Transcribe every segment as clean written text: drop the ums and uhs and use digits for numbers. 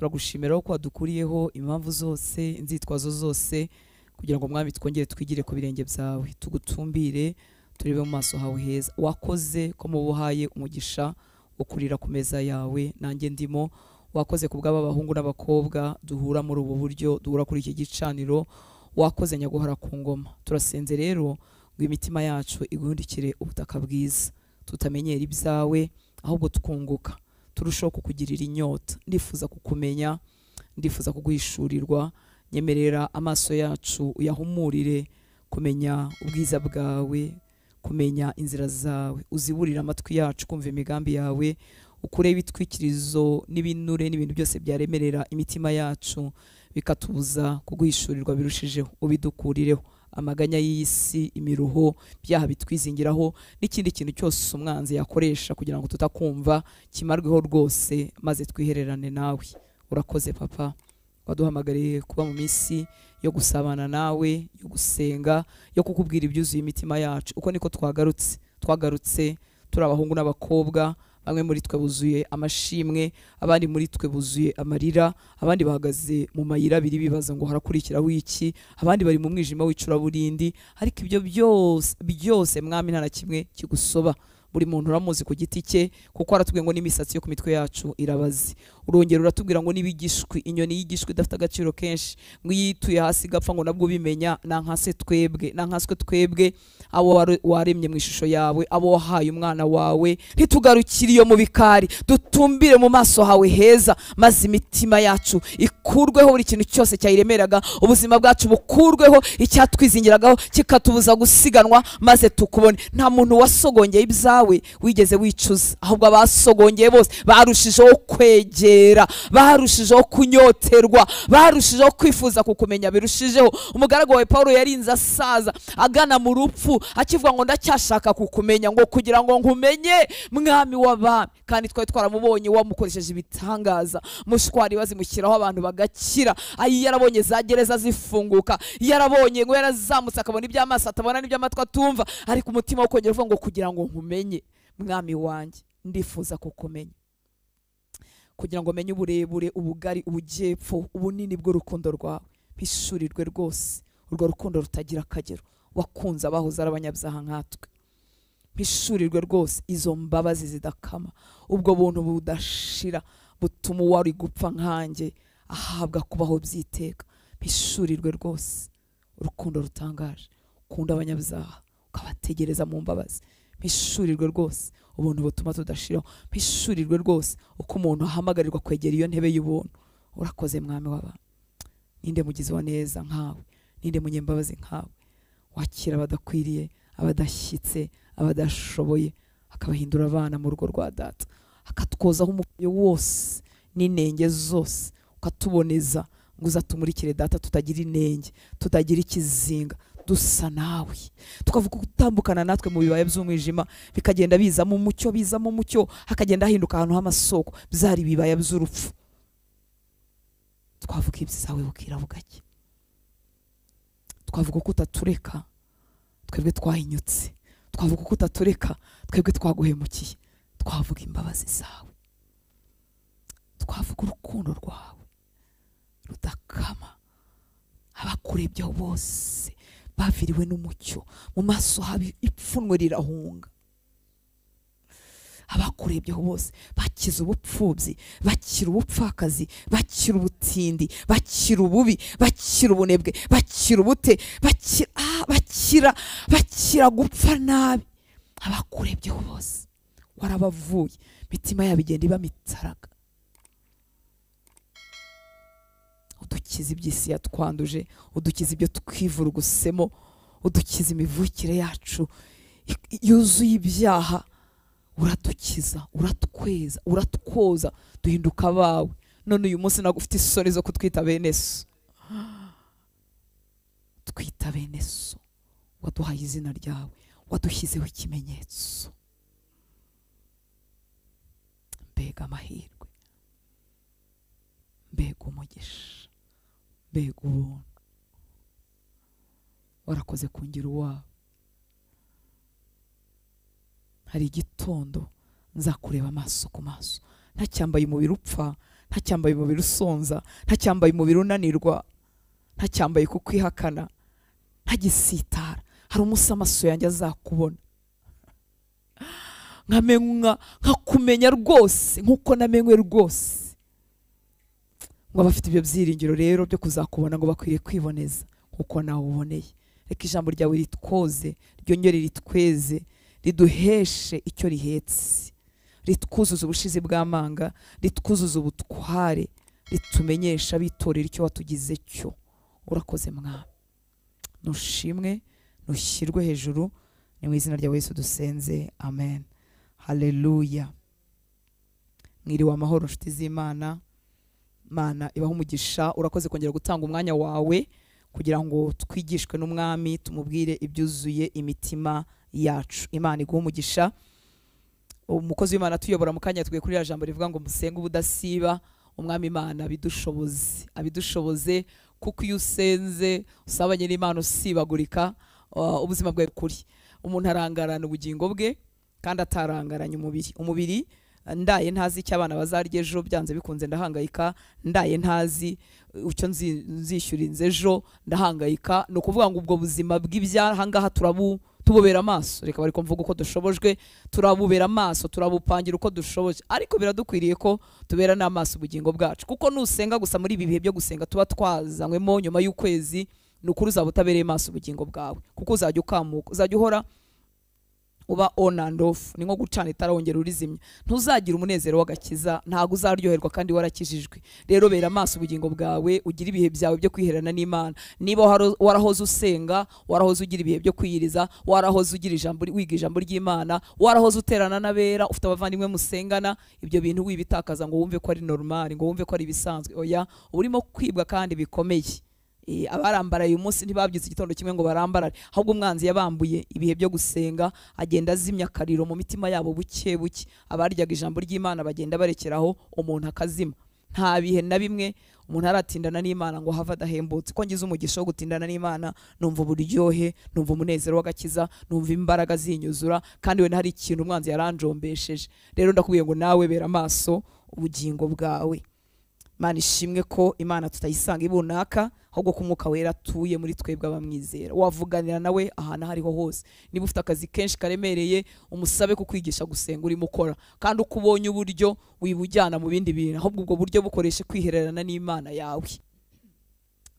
turagushimira ko wadukuriyeho impamvu zose inzitwazo zose kugira ngo mwami twongere twigire ku birenge byawe tugutumbire turebe mu maso hawe heza wakoze ko mubuhaye umugisha wo kurira ku meza yawe nanjye ndimo wakoze ku bw'abahungu n'abakobwa duhura muri ubu buryo duhura kuri iki gicaniro wakoze nyaguhora ku ngoma turasenze rero ngo imitima yacu igundikire ubutaka bwiza tutamenyera ibyawe ahubwo tukunguka turushaho kukugirira inyota ndifuza kukumenya ndifuza kuguhishurirwa nyemerera amaso yacu uyahumurire kumenya ubwiza bwawe kumenya inzira zawe uziburira amatwi yacu kumva imigambi yawe ukure ibitwikirizo n'ibinure n'ibintu byose byaremerera imitima yacu bikatubuza kuguhishurirwa birushijeho ubidukurireho amaganya y'isi imiruho byaha bitwizingiraho n'ikindi kintu cyose umwanzi yakoresha kugira ngo tutakumva kimarweho rwose maze twihererane nawe urakoze papa waduhamagariye kuba mu minsi yo gusabana nawe yo gusenga yo kukubwira ibyuzuye imitima yacu uko niko twagarutse turi abahungu n'abakobwa bamwe muri twe buzuye amashimwe abandi muri twe buzuye amarira abandi bahagaze mu mayira abiri bibaza ngo harakurikiraho iki abandi bari mu mwijima w'icuraburindi ariko ibyo byose mwami nta na kimwe kigusoba buri muntu uramuzi ku giti cye kuko aratubwiye ngo n'imisatsi yo ku mitwe yacu irabazi urongera uratubwira ngo n'ibigishwi inyoni y'igishwi idafite agaciro kenshi ngo yituye hasi gapfa ngo nabwo bimenya nankaswe twebwe abo waremye mu ishusho yawe abo wahaye umwana wawe ntitugarukire iyo mu bikari dutumbire mu maso hawe heza maze imitima yacu ikurweho buri kintu cyose cyayiremeraga ubuzima bwacu bukurweho icyatwizingiragaho kikatubuza gusiganwa maze tukubone nta muntu wasogongeye ibyawe wigeze wicuza ahubwo abasogongeye bose barushijeho kwegera barushijeho kunyoterwa barushijeho kwifuza kukumenya birushijeho umugaragu wawe Paulo yarinze asaza agana mu rupfu akivuga ngo ndacyashaka kukumenya ngo kugira ngo nkumenye mwami w'abami kandi twari twaramubonye wamukoresheje ibitangaza mushwari bazimushyiraho abantu bagakira ayi yarabonye za gereza zifunguka yarabonye ngo yarazamutse akabona iby'amaso atabona n'iby'amatwi atumva ariko umutima wo kongera uvuga ngo kugira ngo nkumenye mwami wanjye ndifuza kukumenya kugira ngo menye uburebure ubugari ubujyepfo ubunini bw'urukundo rwawe bishurirwe rwose urwo rukundo rutagira akagero wakunze abahoze ari abanyabyaha nkatwe bishurirwe rwose izo mbabazi zidakama ubwo buntu budashira butuma uwari gupfa nkanjye ahabwa kubaho byiteka bishurirwe rwose urukundo rutangaje ukunda abanyabyaha ukabategereza mu mbabazi bishurirwe rwose ubuntu butuma tudashiraho bishurirwe rwose uko umuntu ahamagarirwa kwegera iyo ntebe y'ubuntu urakoze mwami w'abantu ninde mugizi wa neza nkawe ninde munyembabazi nkawe wakira abadakwiriye abadashyitse abadashoboye akabahindura abana mu rugo rwa data akatwozaho umuyo wose n'inenge zose ukatuboneza ngo uzatumurikire data tutagira inenge tutagira ikizinga dusa nawe tukavuga gutambukana natwe mu bibaya by'umwijima bikagenda biza mu mucyo hakagenda hahinduka ahantu h'amasoko byari ibibaya by'urupfu twavuga ibyizawe bukira bugake twavuga ko utatureka twebwe twahinyutse twavuga ko utatureka twebwe twaguhemukiye twavuga imbabazi zawe twavuga urukundo rwawe rudakama abakurebyeho bose baviriwe n'umucyo mu maso habi ipfunwe rirahunga abakurebyeho bose bakiza ubupfubyi bakira ubupfakazi bakira ubutindi bakira ububi bakira ubunebwe bakira ubute bakira gupfa nabi abakurebyeho bose warabavuye mitima yabo igenda iba mitaraga udukiza iby'isi yatwanduje udukiza ibyo twivurugusemo udukiza imivukire yacu yuzuye ibyaha uradukiza uratweza uratwoza duhinduka abawe none uyu munsi ntabwo ufite isoni zo kutwita bene so twita bene so waduhaye izina ryawe wadushyizeho ikimenyetso mbega amahirwe mbega umugisha mbega ubuntu warakoze kungira uwawe hari igitondo nzakureba amaso ku maso ntacyambaye umubiri upfa ntacyambaye umubiri usonza, ntacyambaye umubiri unanirwa, ntacyambaye kukwihakana, ntagisitara. Hari umunsi amaso yanjye azakubona nkakumenya rwose nk'uko namenywe rwose. Ngo abafite ibyo byiringiro rero byo kuzakubona ngo bakwiriye kwiboneza nk'uko nawe uboneye. Reka ijambo ryawe ritwoze, ryongere ritweze, riduheshe icyo rihetse, ritwuzuza ubushizi bw'amanga, ritwuzuza ubutware, ritumenyesha abitorera icyo watugize cyo. Urakoze Mwami, nushimwe, nushyirwe hejuru, ni mu izina rya Yesu dusenze, amen. Haleluya. Mwiriwe amahoro nshuti z'Imana, Mana ibaho umugisha. Urakoze kongera gutanga umwanya wawe kugira ngo twigishwe n'Umwami, tumubwire ibyuzuye imitima yacu. Imana iguha umugisha. Umukozi w'Imana tuyobora mu kanya tugiye kuri ya jambo rivuga ngo musenge ubudasiba. Umwami Imana abidushoboze kuko iyo usenze usabanye n'Imana usibagurika, ubuzima bwawe kuri umuntu arangarana ubugingo bwe kandi atarangaranye umubiri. Ndaye ntazi icyo abana bazarya ejo, byanze bikunze ndahangayika. Ndaye ntazi icyo nzishyura inze ejo, ndahangayika. Ni ukuvuga ngo ubwo buzima bw'ibyahangaha tububera amaso. Reka bari kumvuga uko dushobojwe, turabubera amaso, turabupangira uko dushoboje, ariko biradukwiriye ko tubera n'amaso ubugingo bwacu, kuko nusenga gusa muri ibi bihe byo gusenga tuba twazanywemo nyuma y'ukwezi, ni ukuri uzaba utabereye amaso ubugingo bwawe, kuko uzajya ukamuka, uzajya uhora uba on and off. Ni nko gucana itara wongera urizimya, ntuzagira umunezero w'agakiza, ntago uzaryoherwa kandi warakijijwe. Rero bera amaso ubugingo bwawe, ugira ibihe byawe byo kwiherana n'Imana. Niba warahoze usenga, warahoze ugira ibihe byo kwiyiriza, warahoze ugira wiga ijambo ry'Imana, warahoze uterana n'abera, ufite abavandimwe musengana, ibyo bintu wibitakaza ngo wumve ko ari normal, ngo wumve ko ari bisanzwe. Oya, urimo kwibwa kandi bikomeye. Abarambaraye uyu munsi ntibabyutse igitondo kimwe ngo barambarare, ahubwo umwanzi yabambuye ibihe byo gusenga, agenda azimya akariro mu mitima yabo buke buke. Abaryaga ijambo ry'Imana bagenda barekeraho, umuntu akazima. Nta bihe na bimwe umuntu aratindana n'Imana ngo have adahembutse. Ko ngize umugisha wo gutindana n'Imana, numva uburyohe, numva umunezero w'agakiza, numva imbaraga zinyuzura, kandi we ntari ikintu umwanzi yaranjombesheje. Rero ndakubwiye ngo nawe bera amaso ubugingo bwawe. Imana ishimwe ko Imana tutayisanga ibunaka, ahubwo ko Umwuka Wera atuye muri twebwe abamwizera. Wavuganira nawe ahantu hariho hose. Niba ufite akazi kenshi karemereye, umusabe kukwigisha gusenga urimo ukora, kandi uko ubonye uburyo wibujyana mu bindi bintu, ahubwo ubwo buryo bukoreshe kwihererana n'Imana yawe.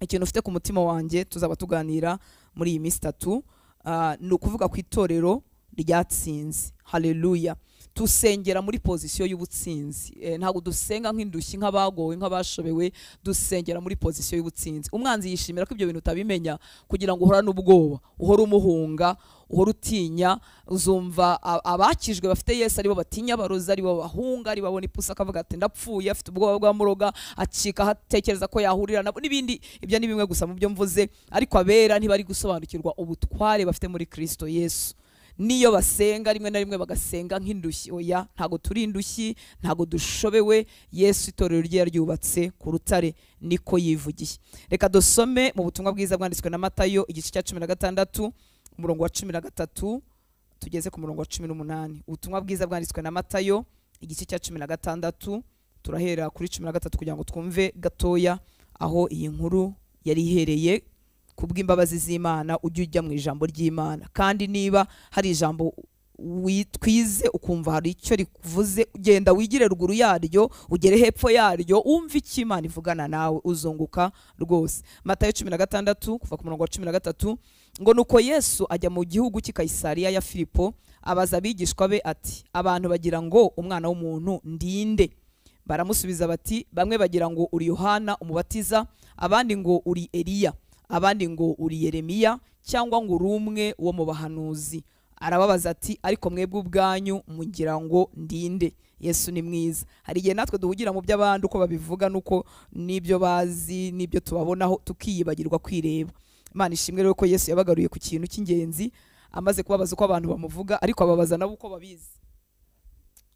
Ikintu ufite ku mutima wanjye tuzaba tuganira muri iyi minsi 3, ni ukuvuga ku itorero ryatsinze. Haleluya. Tusengera muri pozisiyo y'ubutsinzi. Ntabwo dusenga nk'indushyi, nk'abagowe, nk'abashobewe. Dusengera muri pozisiyo y'ubutsinzi. Umwanzi yishimira ko ibyo bintu utabimenya, kugira ngo uhorane ubwoba, uhora umuhunga, uhora utinya. Uzumva abakijwe bafite Yesu aribo batinya abarozi, aribo bahunga, aribo babona ipusa akavuga ati ndapfuye, afite ubwoba bw'amuroga, acika hatekereza ko yahurira nabo n'ibindi. Ibyo ni bimwe gusa mu byo mvuze, ariko abera ntibari gusobanukirwa ubutware bafite muri Kristo Yesu. Niyo basenga rimwe na rimwe bagasenga nk'indushyi. Oya, ntago turi indushyi, ntago dushobewe. Yesu itorero rye yaryubatse ku rutare, niko yivugiye. Reka dusome mu butumwa bwiza bwanditswe na Matayo igice cya 16 umurongo wa 13 tugeze ku murongo wa 18. Ubutumwa bwiza bwanditswe na Matayo igice cya 16, turahera kuri 13 kugira ngo twumve gatoya aho iyi nkuru yari ihereye. Kubw'imbabazi z'Imana ujye ujya mu ijambo ry'Imana, kandi niba hari ijambo witwize ukumva hari icyo rivuze, ugenda wigire ruguru yaryo, ugere hepfo yaryo, umva icyo Imana ivugana nawe, uzunguka rwose. Matayo 16 kuva ku murongo wa 13 ngo nuko Yesu ajya mu gihugu cy'i Kayisariya ya Filipo, abaza abigishwa be ati, abantu bagira ngo umwana w'umuntu ndinde? Baramusubiza bati, bamwe bagira ngo uri Yohana umubatiza, abandi ngo uri Eliya, abandi ngo uri Yeremiya, cyangwa ngo uri umwe wo mu bahanuzi. Arababaza ati, ariko mwebwe ubwanyu mugira ngo ndinde? Yesu ni mwiza. Hari igihe natwe duhugira mu by'abandi uko babivuga, nuko n'ibyo bazi n'ibyo tubabonaho tukiyibagirwa kwireba. Imana ishimwe rero ko Yesu yabagaruye ku kintu cy'ingenzi, amaze kubabaza uko abantu bamuvuga, ariko ababaza nabo uko babizi,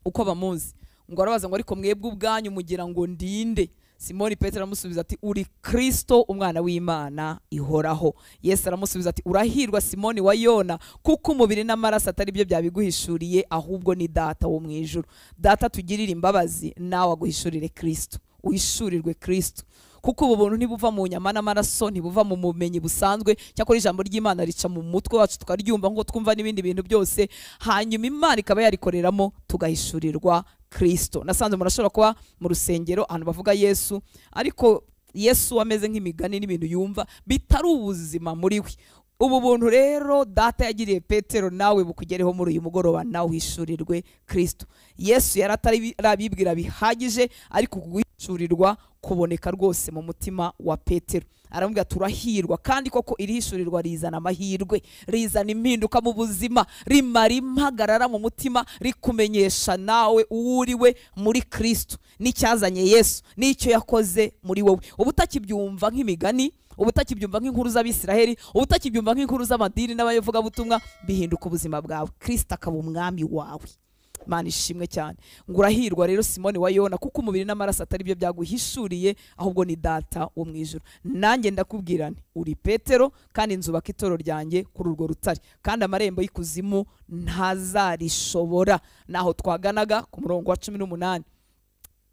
uko bamuzi. Ngo arabaza ngo ariko mwebwe ubwanyu mugira ngo ndinde? Simoni Petero aramusubiza ati, uri Kristo umwana w'Imana ihoraho. Yesu aramusubiza ati, urahirwa Simoni wa Yona, kuko umubiri n'amaraso atari byo byabiguhishuriye, ahubwo ni Data wo mu ijuru. Data tugirira imbabazi, nawe aguhishurire Kristo. uhishurirwe Kristo, kuko ubu buntu ntibuva mu nyama n'amaraso, ntibuva mu bumenyi busanzwe, cyakora ijambo ry'Imana rica mu mutwe wacu tukaryumva ngo twumva n'ibindi bintu byose, hanyuma Imana ikaba yarikoreramo tugahishurirwa Kristo. Nasanze murashobora kuba mu rusengero ahantu bavuga Yesu, ariko Yesu ameze nk'imigani n'ibintu yumva bitari ubuzima muri we. Ubu buntu rero data yagiriye Petero nawe bukugereho muri uyu mugoroba, nawe uhishurirwe Kristo. Yesu yarabibwira bihagije, ariko kuguhishurirwa kuboneka rwose mu mutima wa Petero. Aramubwira turahirwa, kandi koko irihishurirwa rizana amahirwe, rizana impinduka mu buzima, rimara impagarara mu mutima, rikumenyesha nawe uwuriwe muri Kristo, n'icyazanye Yesu n'icyo yakoze muri wowe. Ubutakibyumva nk'imigani, ubutakibyumva nk'inkuru z'Abisiraheli, ubutakibyumva nk'inkuru z'amadini n'abayovugabutumwa, bihinduka ubuzima bwawe, Kristo akaba umwami wawe. Imana ishimwe cyane. Ngo urahirwa rero Simoni wa Yona, kuko umubiri n'amaraso atari byo byaguhishuriye, ahubwo ni data wo mu ijuru. Nanjye ndakubwira nti uri Petero, kandi nzubaka itorero ryanjye kuri urwo rutare, kandi amarembo y'ikuzimu ntazarishobora. Naho twaganaga ku murongo wa 18.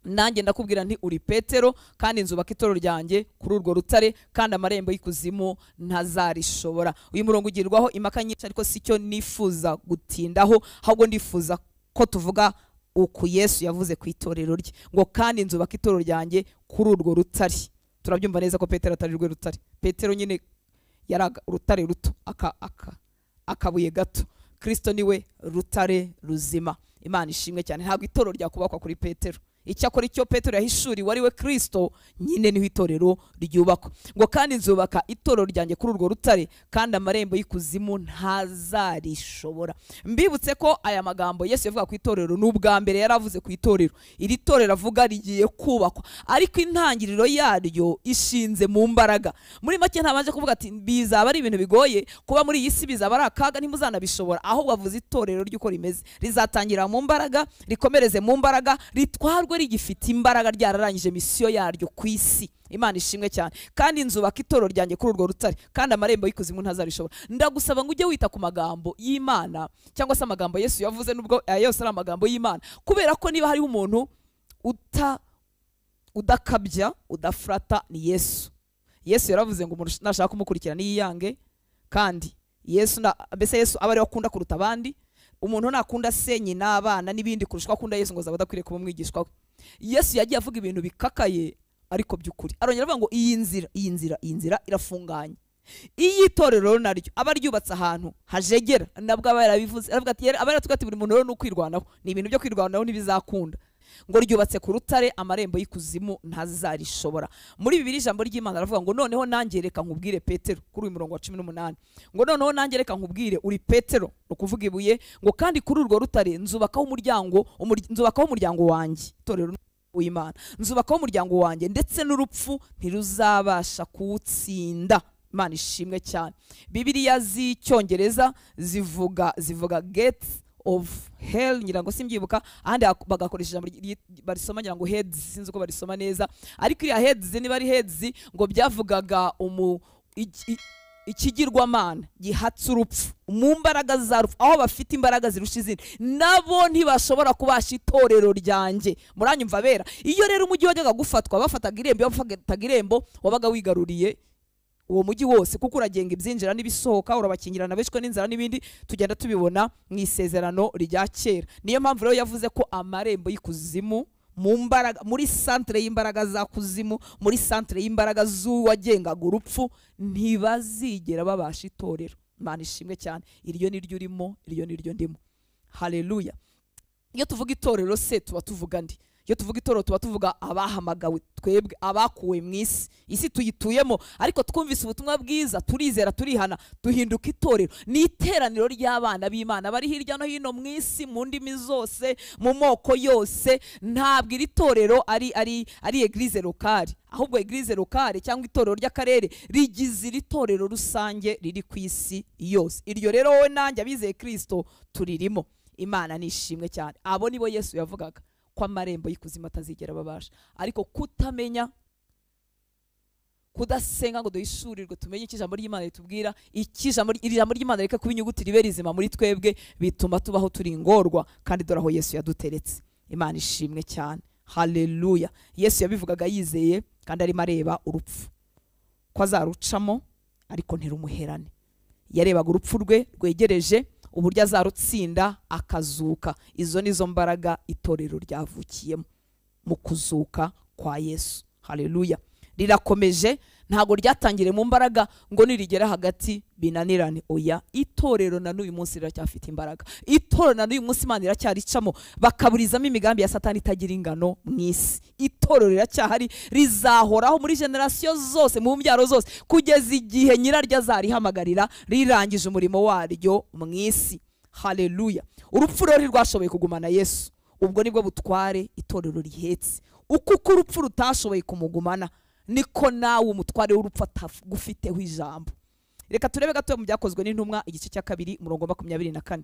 Nanjye ndakubwira nti uri Petero, kandi nzubaka itorero ryanjye kuri urwo rutare, kandi amarembo y'ikuzimu ntazarishobora. Uyu murongo ugirwaho impaka nyinshi, ariko sicyo nifuza gutindaho, ahubwo ndifuza ko tuvuga uku Yesu yavuze ku itorero rye, ngo kandi nzubaka itorero ryanjye kuri urwo rutare. Turabyumva neza ko Petero atari rwe rutare. Petero nyine yaraga urutare ruto, akabuye gato. Kristo niwe rutare ruzima. Imana ishimwe cyane. Ntabwo itorero ryakubakwa kuri Petero. Icyakora icyo Petero yahishuriwe ari we Kristo, nyine niho itorero ryubakwa. Ngo kandi nzubaka itorero ryanjye kuri urwo rutare, kandi amarembo y'ikuzimu ntazarishobora. Mbibutse ko aya magambo Yesu yavuga ku itorero n'ubwa mbere yaravuze ku itorero. Iri torero avuga rigiye kubakwa, ariko intangiriro yaryo ishinze mu mbaraga. Muri make ntabanje kuvuga ati bizaba ari ibintu bigoye, kuba muri iyi si bizaba ari akaga ntimuzanabishobora, ahubwo avuze itorero ry'uko rimeze, rizatangira mu mbaraga, rikomereze mu mbaraga, ritwarwe rigifite imbaraga, ryararangije misiyo yaryo ku isi. Imana ishimwe cyane. Kandi nzubaka itorero ryanjye kuri urwo rutare, kandi amarembo y'ikuzimu ntazarishobora. Ndagusaba ngo ujye wita ku magambo y'Imana, cyangwa se amagambo Yesu yavuze, nubwo yose ari amagambo y'Imana, kubera ko niba hariho umuntu udakabya udafrata ni Yesu. Yesu yaravuze ngo umuntu nashaka kumukurikira niyiyange, kandi Yesu mbese Yesu aba ari we akunda kuruta abandi. Umuntu nakunda se nyina abana n'ibindi kurushwa akunda Yesu, ngo zaba dakwiriye kuba umwigishwa we. Yesu yagiye avuga ibintu bikakaye ariko by'ukuri. Arongera avuga ngo iyi nzira irafunganye. Iyi torero naryo aba ryubatse ahantu hajegera, nabwo aba yarabivuze. Aravuga ati aba yaratugati buri muntu rero no kwirwanaho, ni ibintu byo kwirwanaho ntibizakunda. Ngo ryubatse ku rutare, amarembo y'ikuzimu ntazarishobora. Muri Bibiliya ijambo ry'Imana aravuga ngo noneho nanjye reka nkubwire Petero, kuri uyu murongo wa 18, ngo noneho nanjye reka nkubwire uri Petero, no kuvuga ibuye, ngo kandi kuri urwo rutare nzubakaho umuryango wanjye. Itorero w'Imana, nzubakaho umuryango wanjye, ndetse n'urupfu ntiruzabasha kuwutsinda. Imana ishimwe cyane. Bibiliya z'icyongereza zivuga gates of hell, ngira ngo simbyibuka, ahandi bagakoresha ijambo barisoma ngira ngo heads, sinzi uko barisoma neza, ariko iriya heads niba ari heads, ngo byavugaga ikigirwamana gihatse urupfu mu mbaraga za rupfu, aho bafite imbaraga zirusha izindi, nabo ntibashobora kubasha itorero ryanjye. Muranyumva bera? Iyo rero umujyi wajyaga gufatwa, bafataga irembo, wabaga wigaruriye uwo mujyi wose, kuko uragenga ibyinjira n'ibisohoka, urabakingirana bishwe n'inzara n'ibindi, tugenda tubibona mu isezerano rya kera. Niyo mpamvu rero yavuze ko amarembo y'ikuzimu, mu mbaraga, muri centre y'imbaraga za kuzimu, muri centre y'imbaraga z'uwagengaga urupfu, ntibazigera babasha itorero. Imana ishimwe cyane. Iryo niryo urimo, iryo niryo ndimo. Haleluya. Iyo tuvuga itorero se tuba tuvuga ndi? Iyo tuvuga itorero tuba tuvuga abahamagawe, twebwe abakuwe mu isi tuyituyemo, ariko twumvise ubutumwa bwiza, turizera, turihana, duhinduka itorero. Ni iteraniro ry'abana b'Imana bari hirya no hino mu isi, mu ndimi zose, mu moko yose. Ntabwo iri torero ari eglise locale, ahubwo eglise locale cyangwa itorero ry'akarere rigize iri torero rusange riri ku isi yose. Iryo rero wowe nanjye abizeye Kristo turirimo. Imana nishimwe cyane. Abo nibo Yesu yavugaga ko amarembo y'ikuzimu atazigera babasha. Ariko kutamenya, kudasenga ngo duhishurirwe tumenye icyo ijambo ry'Imana ritubwira, iri jambo ry'Imana reka kuba inyuguti ribe rizima muri twebwe, bituma tubaho turi ingorwa, kandi dore aho Yesu yaduteretse. Imana ishimwe cyane. Haleluya. Yesu yabivugaga yizeye kandi arimo areba urupfu ko azarucamo ariko ntirumuherane. Yarebaga urupfu rwe rwegereje, uburyo azarutsinda akazuka. Izo nizo mbaraga itorero ryavukiyemo mu kuzuka kwa Yesu. Haleluya. Rirakomeje, ntago ryatangire mu mbaraga ngo nirigera hagati binanirane. Oya, itorero na n'uyu munsi riracyafite imbaraga. Itorero na n'uyu munsi Imana iracyaricamo bakaburizamo imigambi ya Satani itagira ingano mu isi. Itorero riracyahari, rizahoraho muri generasiyo zose, mu mbyaro zose, kugeza igihe nyiraryo azarihamagarira rirangije umurimo waryo mu isi. Haleluya. Urupfu rero rwashoboye kugumana Yesu, ubwo nibwo butware itorero rihetse. Uko urupfu rutashoboye kumugumana, niko nawe umutware w'urupfu atagufiteho ijambo. Reka turebe gato mu byakozwe n'intumwa igice cya 2 umurongo 24.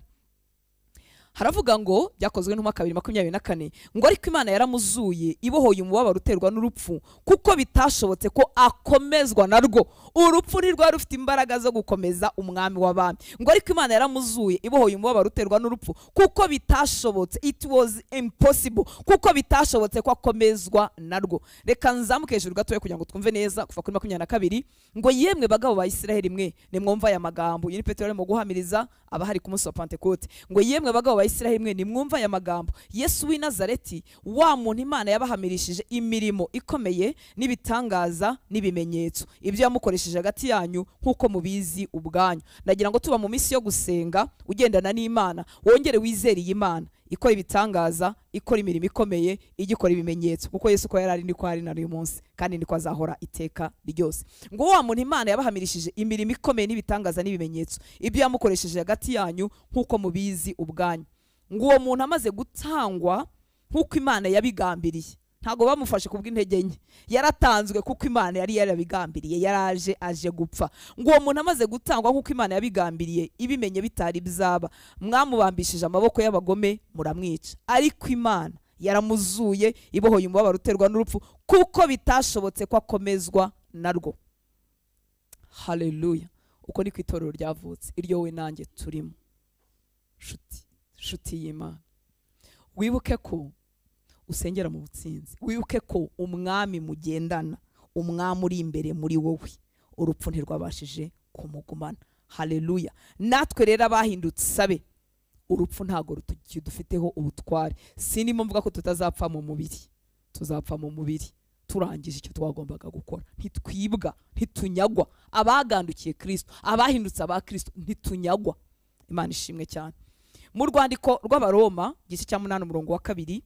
Haravuga ngo byakozwe n'intumwa 2:24 ngo ariko Imana yaramuzuye ibohoye umubabaro uterwa n'urupfu, kuko bitashobotse ko akomezwa narwo. Urupfu nirwo rufite imbaraga zo gukomeza umwami w'abami. Ngo ariko Imana yaramuzuye ibohoye umubabaro uterwa n'urupfu, kuko bitashobotse, it was impossible, kuko bitashobotse ko akomezwa narwo. Reka nzamuke hejuru gato kugira ngo twumve neza kuva kuri 22 ngo yemwe bagabo ba Isiraheli mwe nimwumva aya magambo. Yini Petero arimo guhamiriza abahari ku munsi wa Pentecote ngo yemwe bagabo ba Isiraheli mwe nimwumva aya magambo. Yesu w'i Nazareti, wa muntu Imana yabahamirishije imirimo ikomeye n'ibitangaza n'ibimenyetso, ibyo yamukoresheje hagati yanyu nk'uko mubizi ubwanyu. Ndagira ngo tuba mu minsi yo gusenga ugendana n'Imana, wongere wizere iyi Imana ikora ibitangaza, ikora imirimo ikomeye, igikora ibimenyetso, kuko Yesu ko yarari ndiko ari na uyu munsi kandi ndiko azahora iteka ryose. Ngo wa muntu Imana yabahamirishije imirimo ikomeye n'ibitangaza n'ibimenyetso, ibyo yamukoresheje hagati yanyu nk'uko mubizi ubwanyu. Ngo uwo muntu amaze gutangwa nk'uko Imana yabigambiriye, ntago bamufashe kubw'intege nke, yaratanzwe kuko Imana yari yarabigambiriye, yaraje aje gupfa. Ngo uwo muntu amaze gutangwa nk'uko Imana yabigambiriye, ibimenye bitari bizaba, mwamubambishije amaboko y'abagome muramwica, ariko Imana yaramuzuye ibohoye umubabaro uterwa n'urupfu, kuko bitashobotse ko akomezwa narwo. Haleluya. Uko ni kwitorero ryavutse, iryo we nanjye turimo. Shuti y'Imana, wibuke ko usengera mu butsinzi, wibuke ko umwami mugendana, umwami uri imbere muri wowe, urupfu ntirwabashije kumugumana. Haleluya. Natwe rero abahindutse sabe, urupfu ntago dufiteho ubutware. Sinimo mvuga ko tutazapfa mu mubiri, tuzapfa mu mubiri turangije icyo twagombaga gukora. Ntitwibwa, ntitunyagwa. Abagandukiye Kristo, abahindutse aba Kristo, ntitunyagwa. Imana ishimwe cyane. Mu rwandiko rw'Abaroma igice cya 8 umurongo wa 2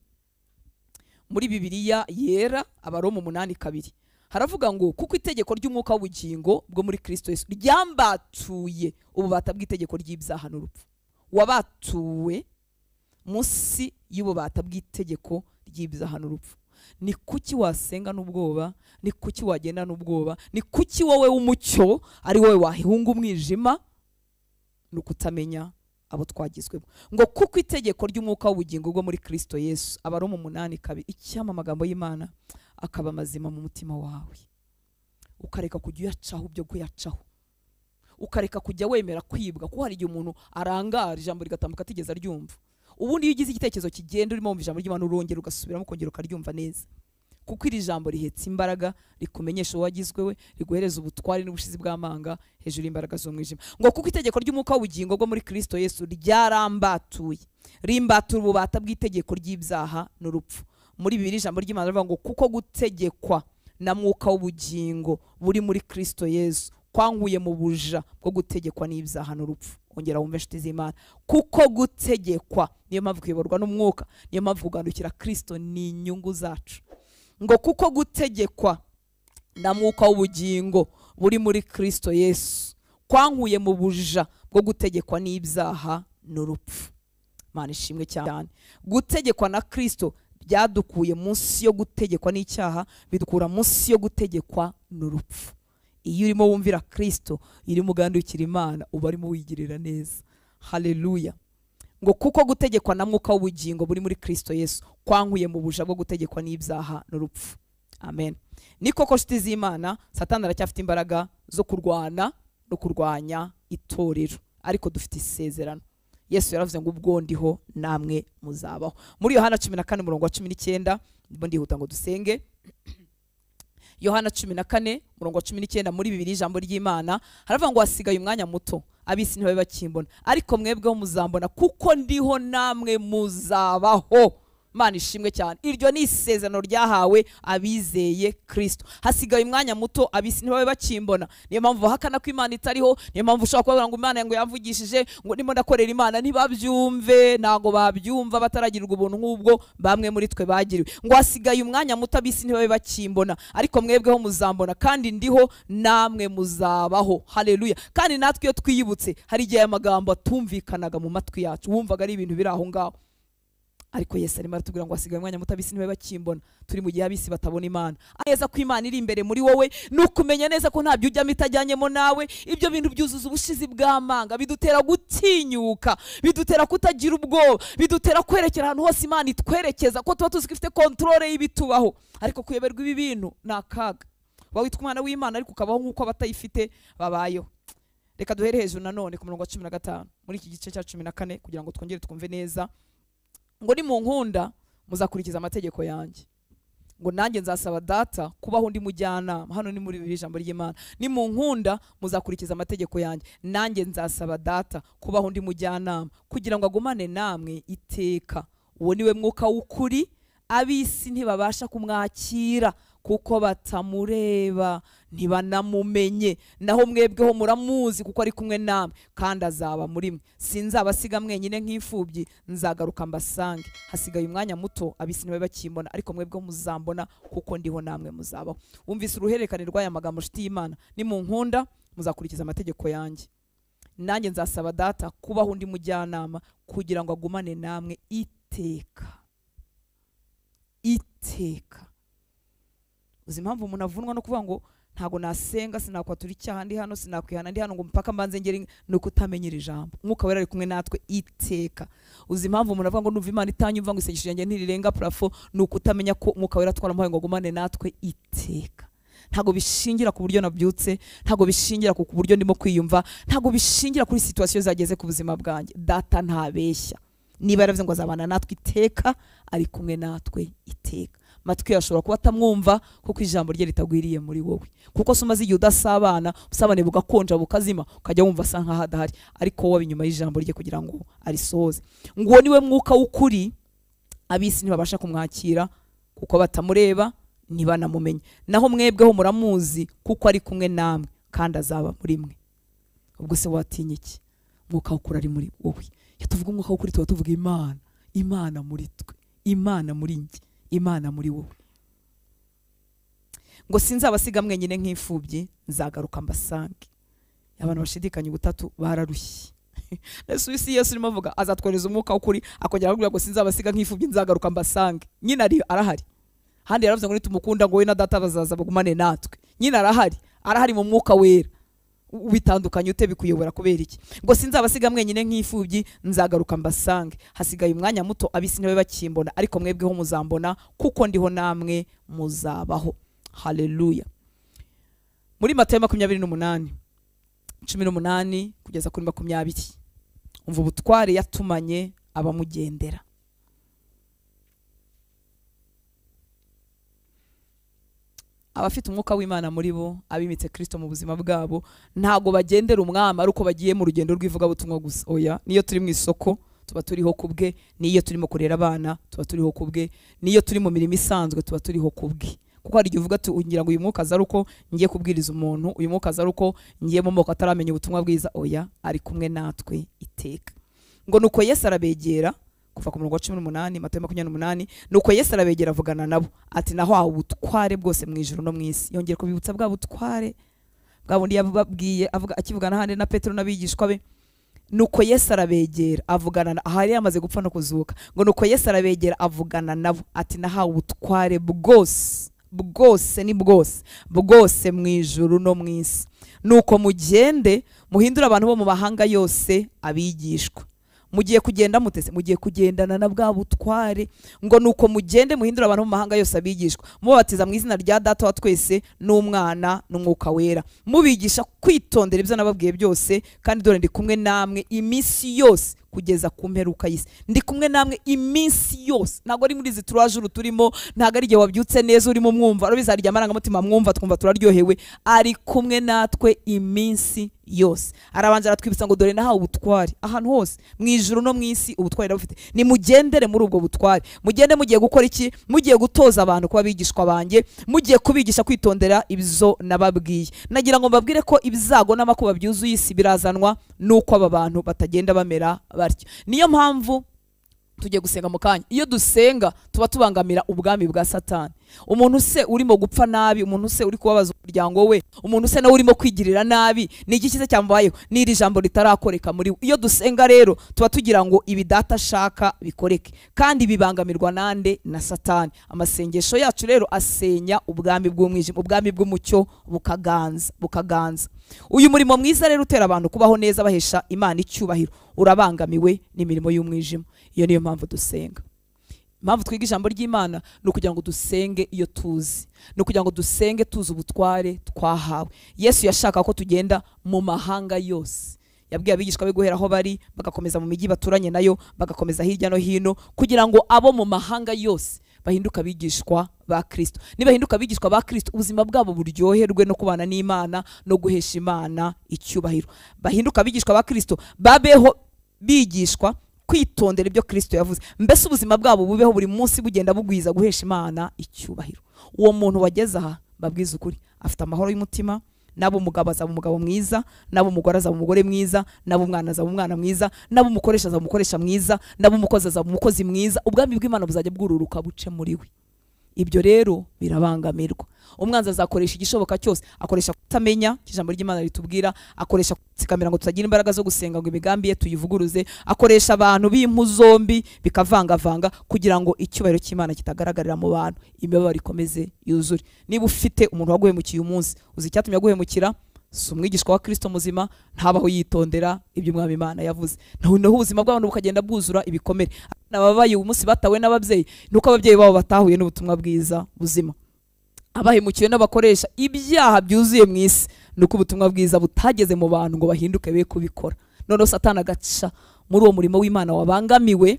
muri Bibiliya yera, Abaroma 8:2 haravuga ngo kuko itegeko ry'umwuka w'ubugingo bwo muri Kristo Yesu ryambatuye ububata bw'itegeko ry'ibyaha n'urupfu. Wabatuwe munsi y'ububata bw'itegeko ry'ibyaha n'urupfu. Ni kuki wasenga n'ubwoba? Ni kuki wagenda n'ubwoba? Ni kuki wowe w'umucyo ari wowe wahihunga umwijima? Nukutamenya abo twagizwemo. Ngo kuko itegeko ry'umwuka w'ubugingo bwo muri Kristo Yesu, Abaroma 8:2, icyama amagambo y'Imana akaba mazima mu mutima wawe, ukareka kujya uyacaho byo kuyacaho, ukareka kujya wemera kwibwa, kuko hari igihe umuntu arangara ijambo rigatambuka atigeze aryumva. Ubundi iyo ugize igitekerezo kigenda urimo mu ijambo ry'Imana urongera ugasubiramo ukongera ukaryumva neza, kuko iri jambo rihetse imbaraga, rikumenyesha uwagizwe we, riguhereza ubutwari n'ubushizi bw'amanga hejuru y'imbaraga z'umwijima. Ngo kuko itegeko ry'umwuka w'ubugingo bwo muri Kristo Yesu ryarambatuye, rimbatura ububata bw'itegeko ry'ibyaha n'urupfu. Muri Bibiliya ijambo ry'Imana rivuga ngo kuko gutegekwa na mwuka w'ubugingo buri muri Kristo Yesu kwanguye mu buja bwo gutegekwa n'ibyaha n'urupfu. Ongera wumve nshuti z'Imana, kuko gutegekwa, niyo mpamvu kuyoborwa n'umwuka, niyo mpamvu kugandukira Kristo ni inyungu zacu. Ngo kuko gutegekwa na mwuka w'ubugingo buri muri Kristo Yesu kwankuye mu buja bwo gutegekwa n'ibyaha n'urupfu. Imana ishimwe cyane. Gutegekwa na Kristo byadukuye munsi yo gutegekwa n'icyaha, bidukura munsi yo gutegekwa n'urupfu. Iyo urimo wumvira Kristo, irimo ugandukira Imana, uba arimo wigirira neza. Haleluya. Ngo kuko gutegekwa na mwuka w'ubugingo buri muri Kristo Yesu kwankuye mu buja bwo gutegekwa n'ibyaha n'urupfu. Amen. Ni koko nshuti z'Imana, Satani aracyafite imbaraga zo kurwana no kurwanya itorero, ariko dufite isezerano. Yesu yaravuze ngo ubwo ndiho namwe muzabaho. Muri Yohana 14:19 ndimo ndihuta ngo dusenge. Yohana 14:19 muri Bibiliya ijambo ry'Imana haravuga ngo hasigaye umwanya muto abisi ntibabe bakimbona, ariko mwebweho muzambona kuko ndiho namwe muzabaho. Mana ishimwe cyane. Iryo ni isezerano ryahawe abizeye Kristo. Hasigaye umwanya muto abisi ntibabe bakimbona. Niyo mpamvu bahakana ko Imana itariho, niyo mpamvu ushobora kubavuga ngo Imana ngo yamvugishije ngo ndimo ndakorera Imana, ntibabyumve, ntago babyumva bataragirirwa ubuntu nk'ubwo bamwe muri twe bagiriwe. Ngo hasigaye umwanya muto abisi ntibabe bakimbona, ariko mwebweho muzambona kandi ndiho namwe muzabaho. Haleluya. Kandi natwe iyo twiyibutse hari igihe aya magambo atumvikanaga mu matwi yacu, wumvaga ari ibintu biri aho ngaho, ariko Yesu arimo aratubwira ngo hasigaye umwanya muto abisi ntibabe bakimbona. Turi mu gihe abisi batabona Imana. Neza ko Imana iri imbere muri wowe, nukumenya neza ko ntabyo ujyamo itajyanyemo nawe. Ibyo bintu byuzuza ubushizi bw'amanga, bidutera gutinyuka, bidutera kutagira ubwoba, bidutera kwerekera ahantu hose Imana itwerekeza, ko tuba tuzi ko ifite kontrole y'ibitubaho. Ariko kuyoberwa ibi bintu ni akaga. Witwa umwana w'Imana ariko ukabaho nk'uko abatayifite babayeho. Reka duhere hejuru nanone ku murongo wa 15 muri iki gice cya 14 kugira ngo twongere twumve neza. Ngo ni mu nkunda muzakurikiza amategeko yanjye, ngo nanjye nzasaba data kubaho undi mujyanama. Hano ni muri Bibiliya ijambo ry'Imana. Ni mu nkunda muzakurikiza amategeko yanjye, nanjye nzasaba data kubaho undi mujyanama kugira ngo agumane namwe iteka. Uwo niwe mwuka w'ukuri abisi ntibabasha kumwakira kuko batamureba ntibanamumenye, naho mwebweho muramuzi kuko ari kumwe namwe kandi azaba muri mwe. Sinzabasiga mwenyine nk'imfubyi, nzagaruka mbasange. Hasigaye umwanya muto abisi ntibabe bakimbona, ariko mwebweho muzambona kuko ndiho namwe muzabaho. Wumvise uruhererekane rw'aya magambo nshuti y'Imana. Ni mu nkunda muzakurikiza amategeko yanjye, nanjye nzasaba data kubaho undi mujyanama kugira ngo agumane namwe iteka. Iteka. Uzi impamvu umuntu avunwa no kuvuga ngo ntago nasenga, sinakwatura icyaha ndi hano, sinakwihana ndi hano ngo mpaka mbanze ngere, no kutamenyera ijambo. Mwuka wera ari kumwe natwe iteka. Uzi impamvu umuntu avuga ngo numva Imana itanyumva ngo isengesho yanjye ntirirenga plafo, no kutamenya ko Mwuka wera twaramuhaye ngo agumane natwe iteka. Ntago bishingira ku buryo nabyutse, ntago bishingira ku buryo ndimo kwiyumva, ntago bishingira kuri situation zageze ku buzima bwanjye. Data ntabeshya. Niba yaravuze ngo azabana natwe iteka, ari kumwe natwe iteka. Matwi yashobora kuba atamwumva kuko ijambo rye litagwiriye muri wowe, kuko sumaze igihe udasabana, usabane bugakonja bukazima, ukajya wumva asa nkaho adahari, ariko wowe inyuma y'ijambo rye kugira ngo arisoze. Ngo niwe mwuka w'ukuri abisi ntibabasha kumwakira kuko batamureba ntibanamumenye, naho mwebweho muramuzi kuko ari kumwe namwe kandi azaba muri mwe. Ubwo se watinya iki? Mwuka w'ukuri ari muri wowe. Iyo tuvuga umwuka w'ukuri tuba tuvuga Imana, Imana muri twe, Imana muri njye, Imana muri wowe. Ngo sinzabasiga mwenyine nk'imfubyi, nzagaruka mbasange. Abantu bashidikanya ubutatu bararushye. Yesu urimo avuga azatwereza umwuka w'ukuri, akongera akubwira ngo sinzabasiga nk'imfubyi, nzagaruka mbasange. Nyina arahari. Handi yaravuze ngo nitumukunda ngo we na data bazaza bagumane natwe. Nyina arahari mu mwuka wera. Ubitandukanye ute bikuyobora kubera iki? Ngo sinzabasiga mwenyine nk'imfubyi, nzagaruka mbasange. Hasigaye umwanya muto abisi ntibabe bakimbona, ariko mwebweho muzambona kuko ndiho namwe muzabaho. Haleluya. Muri Matayo 28:18 kugeza kuri 20, umva ubutware yatumanye abamugendera. Abafite umwuka w'Imana muri bo, abimitse Kristo mu buzima bwabo, ntago bagendera umwami ari uko bagiye mu rugendo rw'ivugabutumwa gusa. Oya, niyo turi mu isoko tuba turiho kubwe, niyo turimo kurera abana tuba turiho kubwe, niyo turi mu mirimo isanzwe tuba turiho kubwe. Kuko hari igihe uvuga ati ngira ngo uyu mwuka aza uko ngiye kubwiriza umuntu, uyu mwuka aza uko ngiye mu moko ataramenya ubutumwa bwiza. Oya, ari kumwe natwe iteka. Ngo nuko Yesu arabegera, kuva ku murongo wa 18, Matayo 28, nuko Yesu arabegera avugana nabo ati naho ubutware bwose mu ijuru no mu isi. Yongera kubibutsa bwa butware bwa bundi yababwiye avuga akivugana hande na Petero n'abigishwa be. Nuko Yesu arabegera avugana, ahari yamaze gupfa no kuzuka. Ngo nuko Yesu arabegera avugana nabo ati naho ubutware bwose mu ijuru no mu isi. Nuko mugende muhindura abantu bo mu mahanga yose abigishwa. Mugiye kugenda mutese, mugiye kugendana na bwa butware. Ngo nuko mugende muhindura abantu mu mahanga yose abigishwa, mubatiza mu izina rya Data wa twese n'Umwana n'Umwuka wera, mubigisha kwitondera ibyo nababwiye byose, kandi dore ndi kumwe namwe iminsi yose kugeza ku mperuka y'isi. Ndi kumwe namwe iminsi yose. Ntabwo ari muri izi turajuru turimo, ntabwo ari igihe wabyutse neza urimo mwumva urabizarya amarangamutima mwumva twumva turaryohewe. Ari kumwe natwe iminsi yose. Arabanje aratwibutsa ngo dore nahawe ubutwari ahantu hose mu ijuru no mu isi, ubutwari ndabufite, nimugendere muri ubwo butwari. Mugende mugiye gukora iki? Mugiye gutoza abantu kuba bigishwa banjye, mugiye kubigisha kwitondera ibyo nababwiye. Nagira ngo mbabwire ko ibyago n'amakuba byuzuye isi birazanwa nuko aba bantu batagenda bamera batyo. Niyo mpamvu tugiye gusenga mu kanya. Iyo dusenga tuba tubangamira ubwami bwa Satani. Umuntu se urimo gupfa nabi, umuntu se uri kubabaza umuryango we, umuntu se nawe urimo kwigirira nabi, ni iki kize cyambayeho? N'iri jambo ritarakoreka muri we. Iyo dusenga rero tuba tugira ngo ibi data ashaka bikoreke, kandi bibangamirwa nande? Na Satani. Amasengesho yacu rero asenya ubwami bw'umwijima, ubwami bw'umucyo bukaganza. Uyu murimo mwiza rero utera abantu kubaho neza bahesha Imana icyubahiro urabangamiwe n'imirimo y'umwijima. Iyo niyo mpamvu dusenga. Impamvu twiga ijambo ry'Imana ni ukugira ngo dusenge iyo tuzi, ni ukugira ngo dusenge tuzi ubutware twahawe. Yesu yashaka ko tugenda mu mahanga yose. Yabwiye abigishwa be guhera aho bari bagakomeza mu migi baturanye nayo, bagakomeza hirya no hino, kugira ngo abo mu mahanga yose bahinduka abigishwa ba Kristo. Nibahinduka abigishwa ba Kristo, ubuzima bwabo buryoherwe no kubana n'Imana no guhesha Imana icyubahiro. Bahinduka abigishwa ba Kristo, babeho bigishwa kwitondera ibyo Kristo yavuze. Mbese ubuzima bwabo bubeho buri munsi bugenda bugwiza guhesha Imana icyubahiro. Uwo muntu wageze aha, babwiza ukuri, afite amahoro y'umutima. Nabo umugabo azaba umugabo mwiza, nabo umugore azaba umugore mwiza, nabo umwana azaba umwana mwiza, nabo umukoresha azaba umukoresha mwiza, nabo umukozi azaba umukozi mwiza. Ubwami bw'Imana buzajya bwururuka buce muri we. Ibyo rero birabangamirwa. Umwanzi azakoresha igishoboka cyose, akoresha kutamenya ijambo ry'Imana ritubwira, akoresha tsikamira ngo tutagira imbaraga zo gusenga ngo imigambi ye tuyivuguruze, akoresha abantu b'impu zombi bikavangavanga kugira ngo icyubahiro cy'Imana kitagaragarira mu bantu, imibabaro ikomeze yuzure. Niba ufite umuntu waguhemukiye umunsi, uzi icyatumye aguhemukira? Si umwigishwa wa Kristo muzima, ntabaho yitondera ibyo Umwami Imana yavuze. Naho ubuzima bw'abantu bukagenda bwuzura ibikomere. Ababaye umunsi batawe n'ababyeyi, nuko ababyeyi babo batahuye n'ubutumwa bwiza buzima. Abahemukiwe n'abakoresha ibyaha byuzuye mu isi, nuko ubutumwa bwiza butageze mu bantu ngo bahinduke be kubikora. None Satani agaca muri uwo murimo w'Imana wabangamiwe,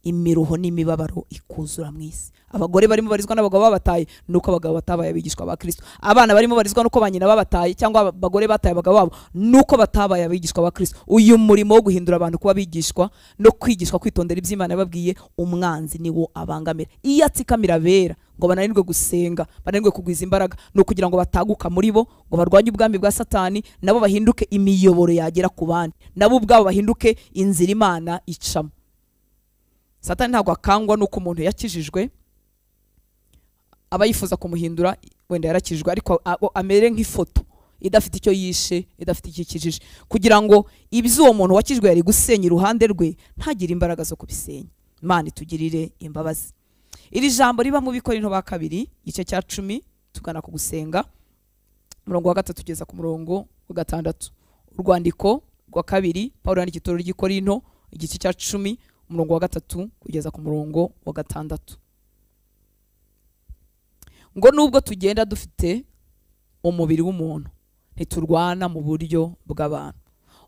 imiruho n'imibabaro ikuzura mu isi. Abagore barimo barizwa n'abagabo babataye, nuko abagabo batabaye abigishwa ba Kristo. Abana barimo barizwa nuko banyina babataye, cyangwa abagore bataye abagabo babo, nuko batabaye abigishwa ba Kristo. Uyu murimo wo guhindura abantu kuba bigishwa no kwigishwa kwitondera iby'Imana yababwiye, umwanzi niwo abangamira. Iyo atsikamira bera ngo bananirwe gusenga, bananirwe kugwiza imbaraga, no kugira ngo bataguka muri bo ngo barwanye ubwami bwa Satani, nabo bahinduke imiyoboro yagera ku bandi, nabo ubwabo bahinduke inzira Imana icamo. Satani ntabwo akangwa nuko umuntu yakijijwe aba yifuza kumuhindura, wenda yarakijijwe ariko amere nk'ifoto idafite icyo yishe, idafite icyo ikijije, kugira ngo ibyo uwo muntu wakijwe yari gusenya iruhande rwe ntagire imbaraga zo kubisenya. Imana itugirire imbabazi. Iri jambo riba mu Bikorinto ba kabiri igice cya 10 tugana ku gusenga, umurongo wa 3 tugeza ku murongo wa 6. Urwandiko rwa kabiri Paulo yandikiye itorero ry'Ikorinto igice cya 10 umurongo wa 3 kugeza ku murongo wa 6. Ngo nubwo tugenda dufite umubiri w'umuntu, ntiturwana mu buryo bw'abantu.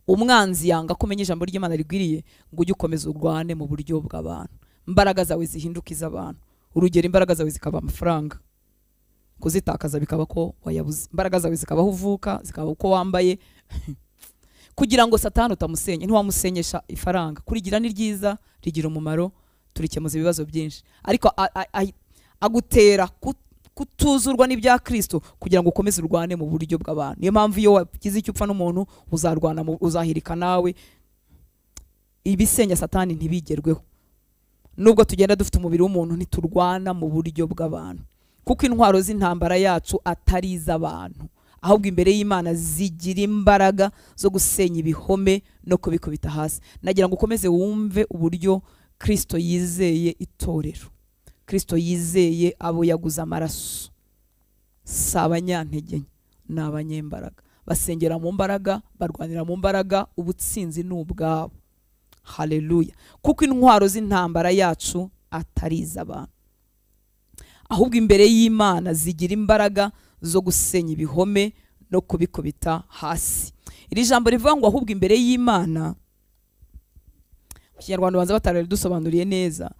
Umwanzi yanga kumenya ijambo ry'Imana rigwiriye ngo ujye ukomeza urwane mu buryo bw'abantu. Imbaraga zawe zihinduka iz'abantu. Urugero, imbaraga zawe zikaba amafaranga, kuzitakaza bikaba ko wayabuze. Imbaraga zawe zikabaho uvuka, zikaba uko wambaye kugira ngo Satani utamusenye. Ntiwamusenyesha ifaranga. Kurigira ni ryiza, rigira umumaro, turikemuza ibibazo byinshi, ariko agutera kutuzurwa n'ibya Kristo kugira ngo ukomeze urwane mu buryo bw'abantu. Niyo mpamvu iyo wagize icyo upfa n'umuntu uzarwana, uzahirika nawe. Ibisenya Satani ntibigerweho. Nubwo tugenda dufite umubiri w'umuntu, ntiturwana mu buryo bw'abantu, kuko intwaro z'intambara yacu atari iz'abantu, ahubwo imbere y'Imana zigira imbaraga zo gusenya ibihome no kubikubita hasi. Nagira ngo ukomeze wumve uburyo Kristo yizeye itorero, Kristo yizeye abo yaguze amaraso. Si abanyantege, ni abanyembaraga. Basengera mu mbaraga, barwanira mu mbaraga, ubutsinzi ni ubwabo. Haleluya. Kuko intwaro z'intambara yacu atari iz'abantu, ahubwo imbere y'Imana zigira imbaraga zo gusenya ibihome no kubikubita hasi. Iri jambo rivuga ngo ahubwo imbere y'Imana Kinyarwanda banza batarari dusobanuriye neza,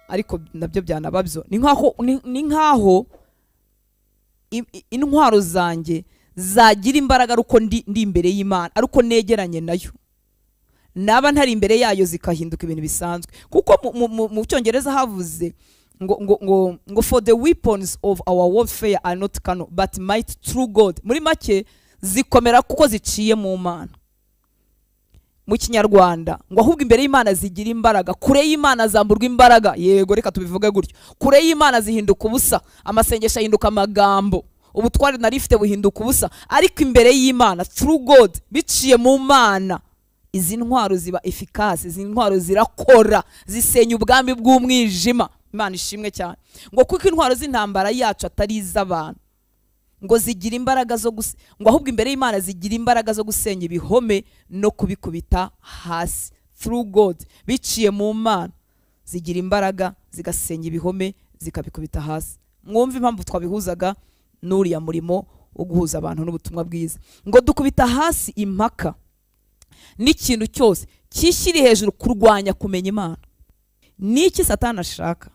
ariko nabyo byanababyo. Ni nkaho intwaro zanjye zagira imbaraga aruko ndi imbere y'Imana, aruko negeranye nayo. Naba ntari imbere yayo zikahinduka ibintu bisanzwe. Kuko mu Cyongereza havuze ngo for the weapons of our warfare are not carnal but might through God. Muri make zikomera kuko ziciye mu Mana. Mu Kinyarwanda ngo ahubwo imbere y'Imana zigira imbaraga, kure y'Imana zamburwa imbaraga. Yego, reka tubivuge gutyo. Kure y'Imana zihinduka ubusa, amasengesho ahinduka amagambo, ubutware narifite buhinduka ubusa. Ariko imbere y'Imana through God, biciye mu Mana, izi ntwaro ziba efficace, izi ntwaro zirakora, zisenya ubwami bw'umwijima. Imana ishimwe cyane. Ngo kuko intwaro z'intambara yacu atari iz'abantu, ngo zigira imbaraga ngo ahubwo imbere y'Imana zigira imbaraga zo gusenya ibihome no kubikubita hasi. Through God, biciye mu Mana, zigira imbaraga zigasenya ibihome zikabikubita hasi. Mwumva impamvu twabihuzaga n'uriya murimo wo guhuza abantu n'ubutumwa bwiza. Ngo dukubita hasi impaka n'ikintu cyose kishyiri hejuru kurwanya kumenya Imana. Niki Satani ashaka?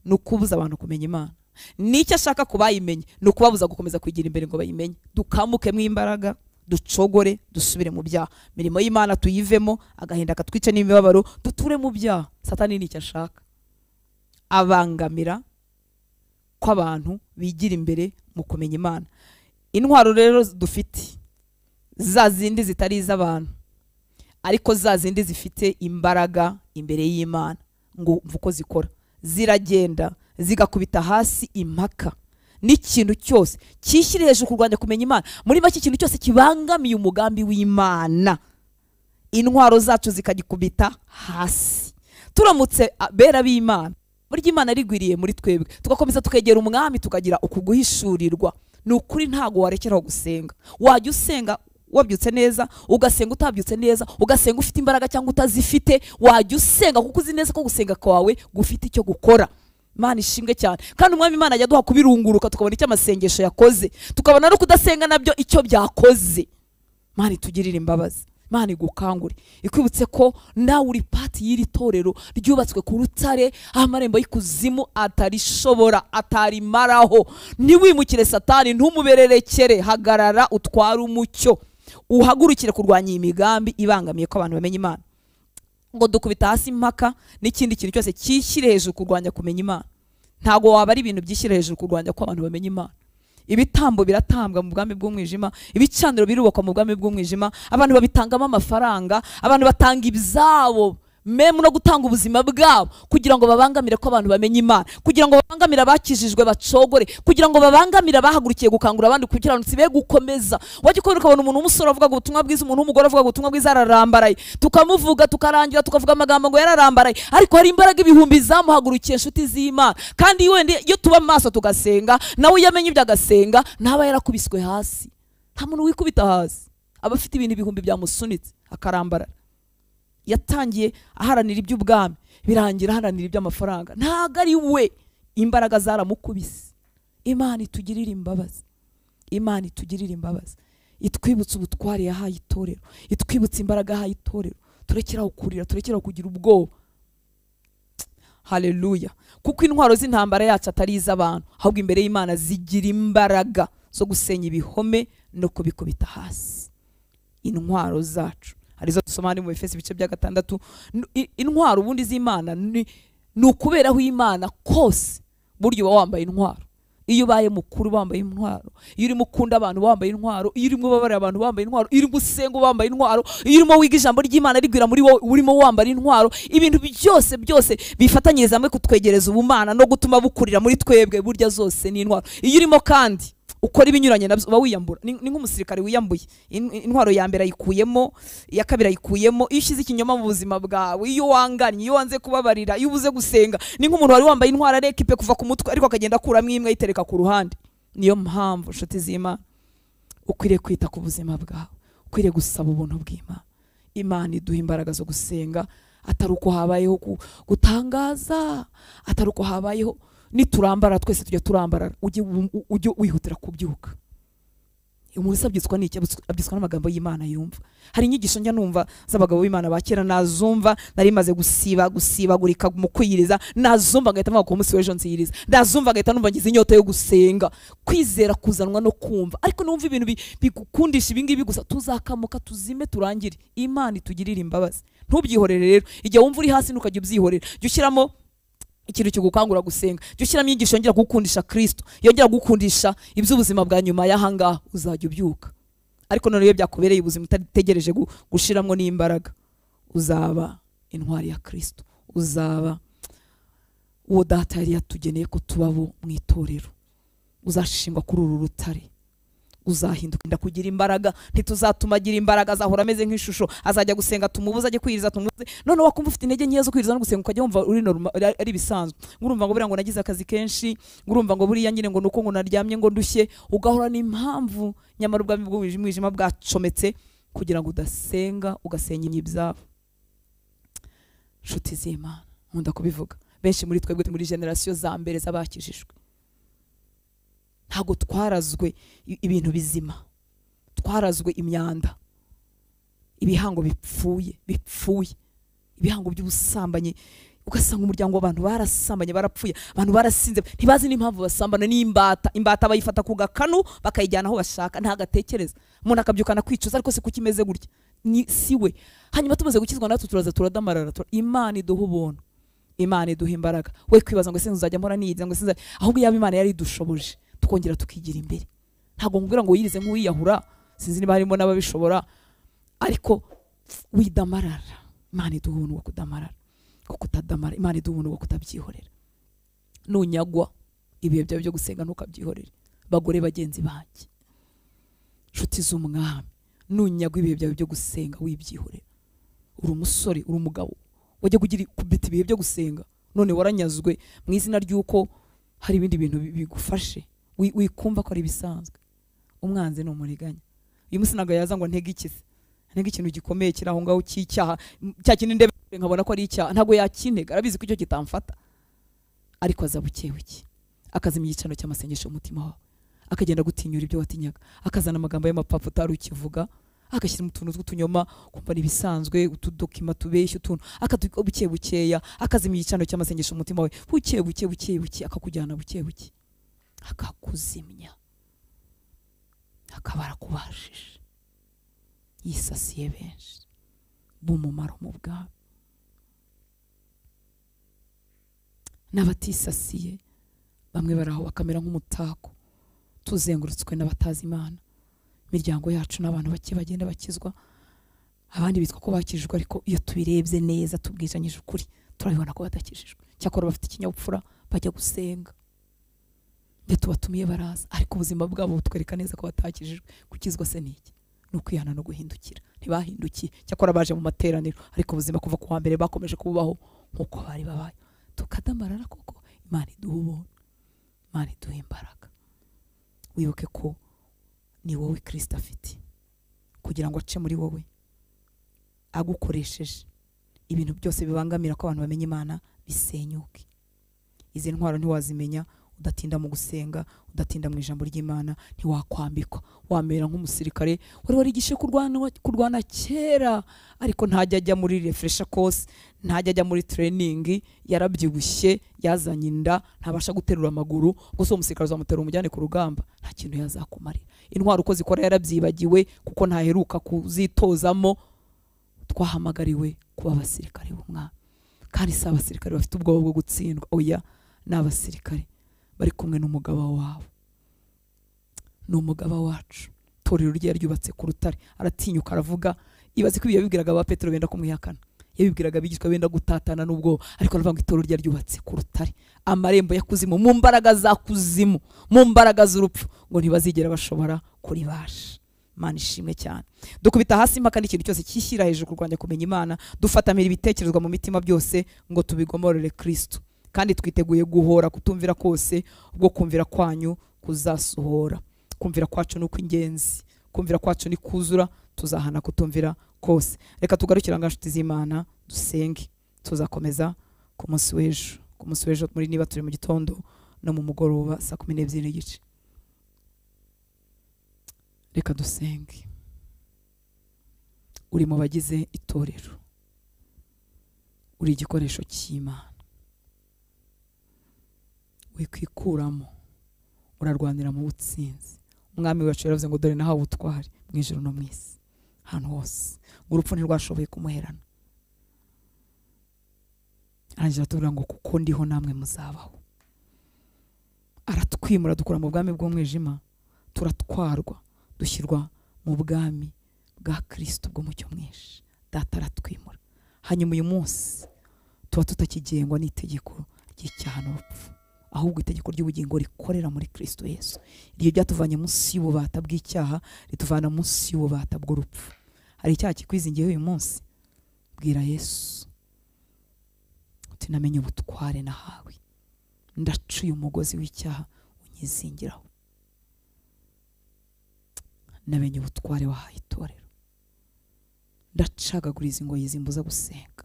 Nukubuza abantu kumenya Imana. Niki ashaka kubayimenye? Nukubabuza gukomeza kwigira imbere ngo bayimenye. Dukamuke mu imbaraga, ducogore, dusubire mu byaha. Mirimo y'Imana tuyivemo, agahinda katwice n'imibabaro, duture mu byaha. Satani niki ashaka? Abangamira ko abantu bigira imbere mu kumenya Imana. Intwaro rero dufite za zindi zitari iz'abantu, ariko za zindi zifite imbaraga imbere y'Imana. Ngo mvuko zikora, ziragenda zigakubita hasi impaka n'ikintu cyose kishyire hejuru kurwanya kumenya Imana. Muri make ikintu cyose kibangamiye umugambi w'Imana, intwaro zacu zikagikubita hasi. Turamutse bera b'Imana, burya Imana rigwiriye muri twebwe, tugakomeza tukegera umwami, tukagira ukuguhishurirwa. Nukuri ntago warekeraho gusenga. Wajya usenga wabyutse neza, ugasenga utabyutse neza, ugasenga ufite imbaraga cyangwa utazifite, wajya usenga kuko uzi neza ko gusenga kwawe gufite icyo gukora. Imana ishimwe cyane. Kandi umwami Imana ajya duha kubirunguruka, tukabona icyo amasengesho yakoze, tukabona no kudasenga nabyo icyo byakoze. Imana itugirire imbabazi, Imana igukangure, ikwibutse ko nawe uri pati y'iri torero ryubatswe ku rutare, amarembo y'ikuzimu atarishobora, atarimaraho. Ntiwimukire Satani, ntumubererekere, hagarara utware umucyo, uhagurukire kurwanya imigambi ibangamiye ko abantu bamenye Imana. Ngo dukubita hasi impaka n'ikindi kintu cyose kishyire hejuru kurwanya kumenya Imana. Ntago waba ari ibintu byishyire hejuru kurwanya ko abantu bamenye Imana. Ibitambo biratambwa mu bwami bw'umwijima, ibicaniro birubakwa mu bwami bw'umwijima, abantu babitangamo amafaranga, abantu batanga ibyabo, meme no gutanga ubuzima bwabo kugira ngo babangamire ko abantu bamenye Imana, kugira ngo babangamire abakijijwe bacogore, kugira ngo babangamire abahagurukiye gukangura abandi kugira ngo be gukomeza. Wajye ukora ukabona umuntu w'umusore avuga ubutumwa bwiza, umuntu w'umugore avuga ubutumwa bwiza, ararambaraye, tukamuvuga tukarangira tukavuga amagambo ngo yararambaraye, ariko hari imbaraga ibihumbi zamuhagurukiye inshuti z'Imana. Kandi wende iyo tuba maso tugasenga, nawe yamenye ibyo agasenga, ntaba yarakubiswe hasi. Nta muntu wikubita hasi, aba afite ibintu ibihumbi byamusunitse akarambara. Yatangiye aharanira iby'ubwami, birangira aharanira iby'amafaranga. Ntago ari we, imbaraga zaramukubise. Imana itugirire imbabazi, Imana itugirire imbabazi, itwibutse ubutware yahaye itorero, itwibutse imbaraga yahaye itorero. Turekeraho kurira, turekeraho kugira ubwoba. Haleluya. Kuko intwaro z'intambara yacu atari iz'abantu, ahubwo imbere y'Imana zigira imbaraga zo gusenya ibihome no kubikubita hasi. Intwaro zacu arizo dusoma mu Efeso ibice bya 6. Intwaro ubundi z'Imana ni ukuberaho Imana kose. Buryo wambaye intwaro, iyo ubaye mukuru wambaye intwaro, iyo uri mukunda abantu wambaye intwaro, iyo uri mubabarira abantu wambaye intwaro, iyo uri gusenga wambaye intwaro, iyo urimo wiga ijambo ry'Imana rigwira muri wowe urimo wambaye intwaro. Ibintu byose bifatanyiriza hamwe kutwegereza ubumana no gutuma bukurira muri twebwe. Burya zose ni intwaro. Iyo urimo kandi ukora ibinyuranye nabyo uba wiyambura. Ni nk'umusirikare wiyambuye. Intwaro ya mbere ayikuyemo, iya kabiri ayikuyemo. Iyo ushyize ikinyoma mu buzima bwawe, iyo wanganye, iyo wanze kubabarira, iyo ubuze gusenga, ni nk'umuntu wari wambaye intwaro arekipe kuva ku mutwe ariko akagenda akuramo imwe ayitereka ku ruhande. Niyo mpamvu inshuti z'Imana ukwiriye kwita ku buzima bwawe, ukwiriye gusaba ubuntu bw'Imana. Imana iduha imbaraga zo gusenga, atari uko habayeho gutangaza, atari uko habayeho niturambara twese tujya turambara, ujye wihutira kubyuka. umuntu abyitswa n'iki? Abyitswa n'amagambo y'Imana yumva. Hari inyigisho njya numva z'abagabo b'Imana bakera nazumva nari maze gusibagurika mu kwiyiriza, nazumva ngahita mvuga ko umunsi w'ejo nziyiriza, nazumva ngahita numva ngize inyota yo gusenga. Kwizera kuzanwa no kumva. Ariko numva ibintu bigukundisha ibingibi gusa, tuzakamuka tuzime turangire. Imana itugirira imbabazi. Ntubyihorere rero. Igihe wumva uri hasi ntukajya ubyihorera, jya ushyiramo ikintu kigukangura gusenga, jya ushyiramo inyigisho yongera gukundisha Kristo, yongera gukundisha iby'ubuzima bwa nyuma y'ahangaha, uzajya ubyuka. Ariko none iyo byakubereye ubuzima utategereje gushiramo n'imbaraga, uzaba intwari ya Kristo, uzaba uwo data yari yatugeneye ko tubabo mu itorero, uzashingwa kuri uru rutare, uzahinduka kugira imbaraga. Ntituzatuma agira imbaraga, azahora ameze nk'ishusho, azajya gusenga tumubuza, ajye kwiriza tumubuze. None wakumva ufite intege nkeya zo kwiriza no gusenga ukajya wumva uri normal ari bisanzwe, ngurumva ngo buriya ngo nagize akazi kenshi, ngurumva ngo buriya nyine ngo nuko ngo naryamye ngo ndushye, ugahora n'impamvu nyamara ubwami bw'umwijima bwacometse kugira ngo udasenga, ugasenya ibyabo. Nshuti z'Imana, nkunda kubivuga, benshi muri twebwe muri generation za mbere z'abakijijwe ntago twarazwe ibintu bizima, twarazwe imyanda, ibihango bipfuye, ibihango by'ubusambanyi. Ugasanga umuryango w'abantu barasambanye, barapfuye, abantu barasinze, ntibazi n'impamvu basambana. N'imbata bayifata ku gakanu bakayijyana aho bashaka, ntagatekereza. Umuntu akabyukana kwicuza, ariko se kuki imeze gutya? Ni siwe. Hanyuma tumaze gukizwa natwe turaza turadamarara. Imana iduha ubuntu, Imana iduha imbaraga. We kwibaza ngo ese nzajya mpora niyiza ngo sinza, ahubwo yaba Imana yari idushoboje tukongera tukigira imbere. Ntago ngubwira ngo yirize nk'uwiyahura, sinzi niba harimo n'ababishobora, ariko widamarara. Imana iduha ubuntu bwo kudamarara, ko kutadamara. Imana iduha ubuntu bwo kutabyihorera. Nunyagwa ibihe byawe byo gusenga ntukabyihorere. Bagore bagenzi banjye, nshuti z'umwami, nunyagwa ibihe byawe byo gusenga wibyihorera. Uri umusore, uri umugabo, wajya kugira kubita ibihe byo gusenga, none waranyazwe mu izina ry'uko hari ibindi bintu bigufashe, wikumva ko ari bisanzwe. Umwanzi ni umuriganya. Uyu munsi naga yaza ngo ntege ikize, ntege ikintu gikomeye kiri aho ngaho cy'icyaha, cya kintu ndebe nkabona ko ari icyaha, ntago yakintega, arabizi ko icyo kitamfata. Ariko aza bukebuke, akazima igicano cy'amasengesho mu mutima wawe, akagenda gutinyura ibyo watinyaga, akazana amagambo y'amapapfu utari ukivuga, agashyira mu tuntu tw'utunyoma kumva n'ibisanzwe, utudokima tubeshya utuntu, bukebukeya akazima igicano cy'amasengesho mu mutima wawe, buke akakujyana buke, akakuzimya, akabara kubashije. Yisasiye benshi b'umumaro mu bwabo, n'abatisasiye bamwe baraho bakamera nk'umutako, tuzengurutswe n'abatazi Imana. Imiryango yacu n'abantu bake bagenda bakizwa, abandi bitwa ko bakijijwe, ariko iyo tubirebye neza tubwizanyije ukuri turabibona ko badakijijwe. Cyakora bafite ikinyabupfura, bajya gusenga, njye tubatumiye baraza, ariko ubuzima bwabo butwereka neza ko batakijijwe. Gukizwa se niki? Ni ukwihana no guhindukira. Ntibahindukiye, cyakora baje mu materaniro, ariko ubuzima kuva ku wa mbere bakomeje kubaho nk'uko bari babaye. Tukadamarara koko. Imana iduha ubuntu, Imana iduha imbaraga. Wibuke ko ni wowe Kristo afite, kugira ngo ace muri wowe, agukoresheje ibintu byose bibangamira ko abantu bamenye Imana bisenyuke. Izi ntwaro ntiwazimenya udatinda mu gusenga, udatinda mu ijambo ry'Imana, ntiwakwambikwa. Wamera nk'umusirikare wari warigishe kurwana kera, ariko ntajya ajya muri refresher course, ntajya ajya muri training, yarabyibushye, yazanye inda, ntabasha guterura amaguru. Gusa umusirikare uzamutera umujyane ku rugamba, nta kintu yazakumarira. Intwaro uko zikora yarabyibagiwe, kuko ntaheruka kuzitozamo. Twahamagariwe kuba abasirikare b'Umwami, kandi si abasirikare bafite ubwoba bwo gutsindwa, oya, ni abasirikare bari kumwe n'umugabo wabo. Ni umugabo wacu. Torero rye ryubatse ku rutare, aratinyuka aravuga. Ibaze ko yabibwiraga aba Petero benda kumwihakana, yabibwiraga abigishwa benda gutatana n'ubwo, ariko aravuga ngo itorero rye ryubatse ku rutare, amarembo ya kuzimu, mu mbaraga za kuzimu, mu mbaraga z'urupfu, ngo ntibazigera bashobora kuribasha. Imana ishimwe cyane. Dukubita hasi impaka n'ikintu cyose kishyira hejuru kurwanya kumenya Imana, dufatamira ibitekerezwa mu mitima byose ngo tubigomorere Kristo, kandi twiteguye guhora kutumvira kose, ubwo kumvira kwanyu kuzasohora. Kumvira kwacu nuko ingenzi, kumvira kwacu ni kuzura, tuzahana kutumvira kose. Reka tugarukira nganshuti z'Imana dusenge, tuzakomeza ku munsi w'ejo. Ku munsi w'ejo muri niba turi mu gitondo no mu mugoroba saa 12:30. reka dusenge. Uri mu bagize itorero, uri igikoresho cy'Imana, wikwikuramo, urarwanira mu butsinzi. Umwami wacu yaravuze ngo dore nahawe ubutware mu ijuru no mu isi, ahantu hose. Urupfu ntirwashoboye kumuherana. Arangira atubwira ngo kuko ndiho namwe muzabaho. Aratwimura dukura mu bwami bw'umwijima, turatwarwa dushyirwa mu bwami bwa Kristo bwo mucyo mwinshi. Data aratwimura. Hanyuma uyu munsi tuba tutakigengwa n'itegeko ry'icyaha n'urupfu, ahubwo itegeko ry'ubugingo rikorera muri Kristo Yesu. Iryo ryatuvanye munsi y'ububata bw'icyaha rituvana munsi y'ububata bw'urupfu. Hari icyaha kikwizingiyeho uyu munsi? Bwira Yesu uti namenye ubutware nahawe, ndacuye umugozi w'icyaha unyizingiraho. Namenye ubutware wahaye itorero, ndacagaguriza ingoyi zimbuza gusenga.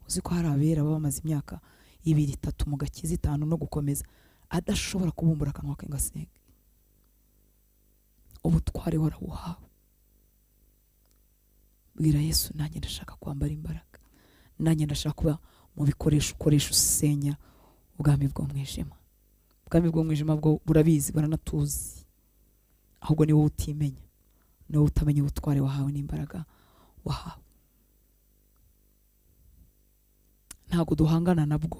Uzi ko hari abera baba bamaze imyaka 2-3 mu gakiza 5 no gukomeza adashobora kubumbura akanwa ke ngasenge. Ubutware warawuhawe. Bwira Yesu nanjye ndashaka kwambara imbaraga, nanjye ndashaka kuba mu bikoresho ukoresha usenya ubwami bw'umwijima. Ubwami bw'umwijima bwo burabizi, baranatuzi, ahubwo ni wowe utimenya, ni wowe utamenya ubutware wahawe n'imbaraga wahawe. Ntabwo duhangana nabwo,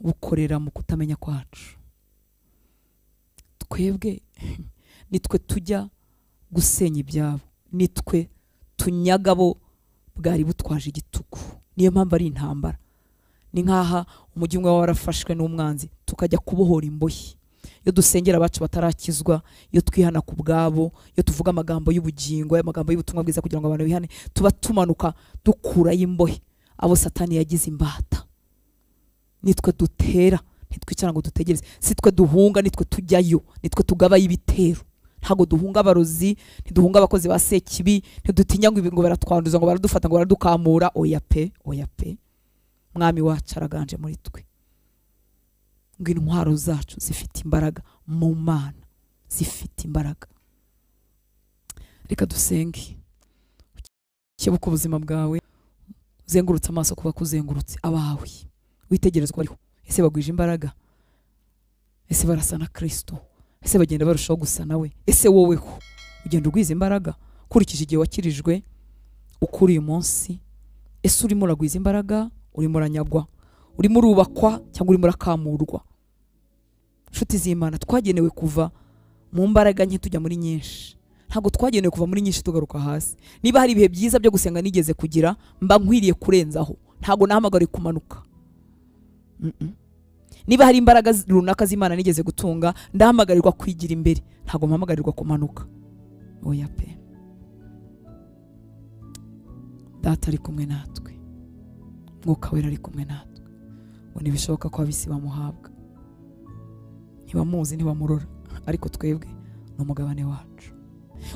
bukorera mu kutamenya kwacu. Twebwe nitwe tujya gusenya ibyabo, nitwe tunyaga bo bwari butwaje igitugu. Niyo mpamvu ari intambara. Ni nkaha umujyi umwe warafashwe n'umwanzi tukajya kubohora imbohi. Iyo dusengera abacu batarakizwa, iyo twihana ku bwabo, iyo tuvuga amagambo y'ubugingo, amagambo y'ubutumwa bwiza kugira ngo abantu bihane, tuba tumanuka dukura y'imbohi abo Satani yagize imbata. Nitwe dutera, nitwicara ngo dutegereze, sitwe duhunga, nitwe tujyayo, nitwe tugaba y'ibitero. Ntago duhunga abarozi, ntiduhunga abakozi ba sekibi, ntidutinya ngo ibingo baratwanduza ngo baradufata ngo baradukamura. Oya pe, oya pe. Mwami wacu araganje muri twe. Ngo intwaro zacu zifite imbaraga mu Mana, zifite imbaraga. Reka dusenge. Kebuka ubuzima bwawe, uzengurutse amaso kuba kuzengurutse abawe. Witegerezwa ariho. Ese bagwije imbaraga? Ese barasa na Kristo? Ese bagenda barushaho gusa nawe? Ese woweho ugenda ugwiza imbaraga kurikije igihe wakirijwe ukuri uyu munsi? Ese urimo uragwiza imbaraga? Urimo uranyagwa? Urimo urubakwa cyangwa urimo urakamurwa? Nshuti z'Imana, twagenewe kuva mu mbaraga nke tujya muri nyinshi. Ntabwo twagenewe kuva muri nyinshi tugaruka hasi. Niba hari ibihe byiza byo gusenga nigeze kugira, mba nkwiriye kurenzaho. Ntabwo nahamagara kumanuka. Niba hari imbaraga runaka z'Imana nigeze gutunga, ndahamagarirwa kwigira imbere, ntabwo mpamagarirwa kumanuka. Oya pe. Data ari kumwe natwe, Mwuka Wera ari kumwe natwe. Ngo nibishoboka ko abisi bamuhabwa, ntibamuzi ntibamurora, ariko twebwe ni umugabane wacu.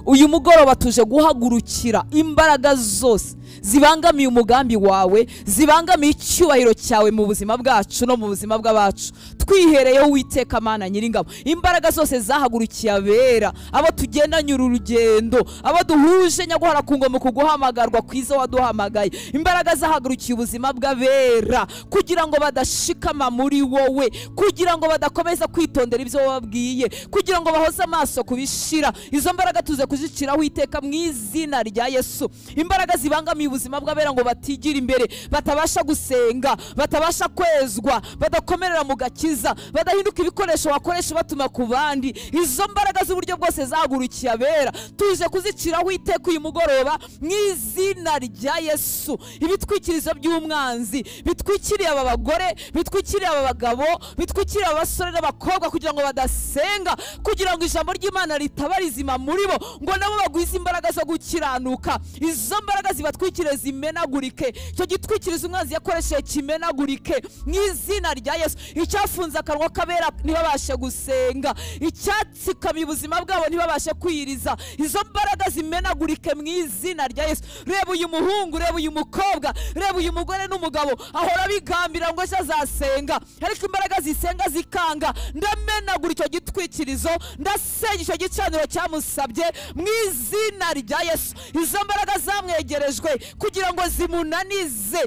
Uyu mugoroba tuje guhagurukira imbaraga zose zibangamiye umugambi wawe, zibangamiye icyubahiro cyawe mu buzima bwacu no mu buzima bw'abacu. Twihereyeho Uwiteka Mana Nyiringabo, imbaraga zose zahagurukiye abera, abo tugendanye uru rugendo, abo duhuje nyaguhara ku ngoma kuguhamagarwa kwiza waduhamagaye. Imbaraga zahagurukiye ubuzima bw'abera kugira ngo badashikama muri wowe, kugira ngo badakomeza kwitondera ibyo wababwiye, kugira ngo bahoze amaso kubishira. Izo mbaraga tuze kuzicira Uwiteka mu izina rya Yesu. Imbaraga zibangamiye ubuzima bw'abera ngo batigira imbere, batabasha gusenga, batabasha kwezwa, badakomerera mu gakiza, badahinduka ibikoresho wakoresha batuma ku bandi. Izo mbaraga z'uburyo bwose zahagurukiye abera tuje kuzicira Uwiteka uyu mugoroba mu izina rya Yesu. Ibitwikirizo by'umwanzi bitwikiriye aba bagore, bitwikiriye aba bagabo, bitwikiriye abasore n'abakobwa kugira ngo badasenga, kugira ngo ijambo ry'Imana ritabarizima muri bo, ngo nabo bagwize imbaraga zo gukiranuka. Izo mbaraga zibatwikire zimenagurike, icyo gitwikirizo umwanzi yakoresheje kimenagurike mu izina rya Yesu. Icyafunze akanwa kabera ntibabashe gusenga, icyatsikamiye ubuzima bwabo ntibabashe kwiriza, izo mbaraga zimenagurike mu izina rya Yesu. Reba uyu muhungu, reba uyu mukobwa, reba uyu mugore n'umugabo ahora bigambira ngo azasenga, ariko imbaraga zisenga zikanga. Ndamenagura icyo gitwikirizo, ndasenya icyo gicaniro cyamusabye mu izina rya Yesu. Izo mbaraga zamwegerejwe kugira ngo zimunanize,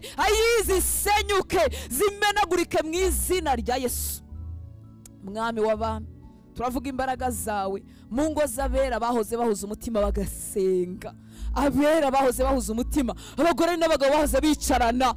zisenyuke, zimenagurike mu izina rya Yesu. Mwami w'abami, turavuga imbaraga zawe mu ngo z'abera bahoze bahuza umutima bagasenga, abera bahoze bahuza umutima, abagore n'abagabo bahoze bicarana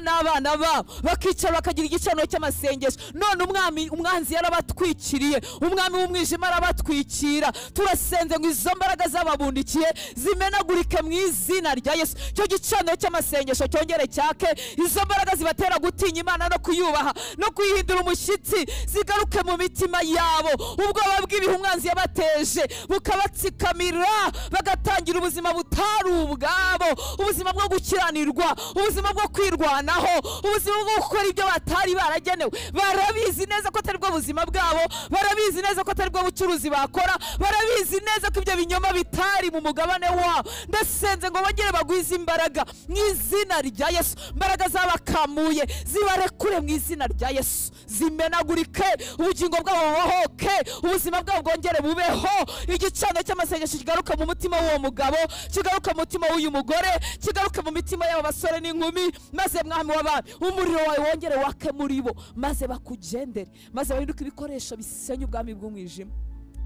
n'abana babo, bakicara bakagira igicaniro cy'amasengesho. None umwanzi yarabatwikiriye, umwami w'umwijima arabatwikira. Turasenze ngo izo mbaraga zababundikiye zimenagurike mu izina rya Yesu. Cyo gicaniro cy'amasengesho cyongere cyake, izo mbaraga zibatera gutinya Imana no kuyubaha no kuyihindura umushyitsi zigaruke mu mitima yabo. Ubwoba bw'ibihe umwanzi yabateje bukabatsikamira, bagatangira ubuzima butari ubwabo, ubuzima bwo gukiranirwa, ubuzima bwo kwirwanaho, ubuzima bwo gukora ibyo batari baragenewe. Barabizi neza ko atari bwo buzima bwabo, barabizi neza ko atari bwo bucuruzi bakora, barabizi neza ko ibyo binyoma bitari mu mugabane wabo. Ndasenze ngo bongere bagwize imbaraga mu izina rya Yesu. Imbaraga zabakamuye zibarekure mu izina rya Yesu, zimenagurike, ubugingo bwabo bubohoke, ubuzima bwabo bwongere bubeho. Igicaniro cy'amasengesho kigaruka mu mutima w'uwo mugabo, kigaruka mu mutima w'uyu mugore, kigaruka mu mitima y'abo basore n'inkumi. Maze mwami w'abami, umuriro wawe wongere wake muri bo, maze bakugendere, maze bahinduke ibikoresho bisenya ubwami bw'umwijima.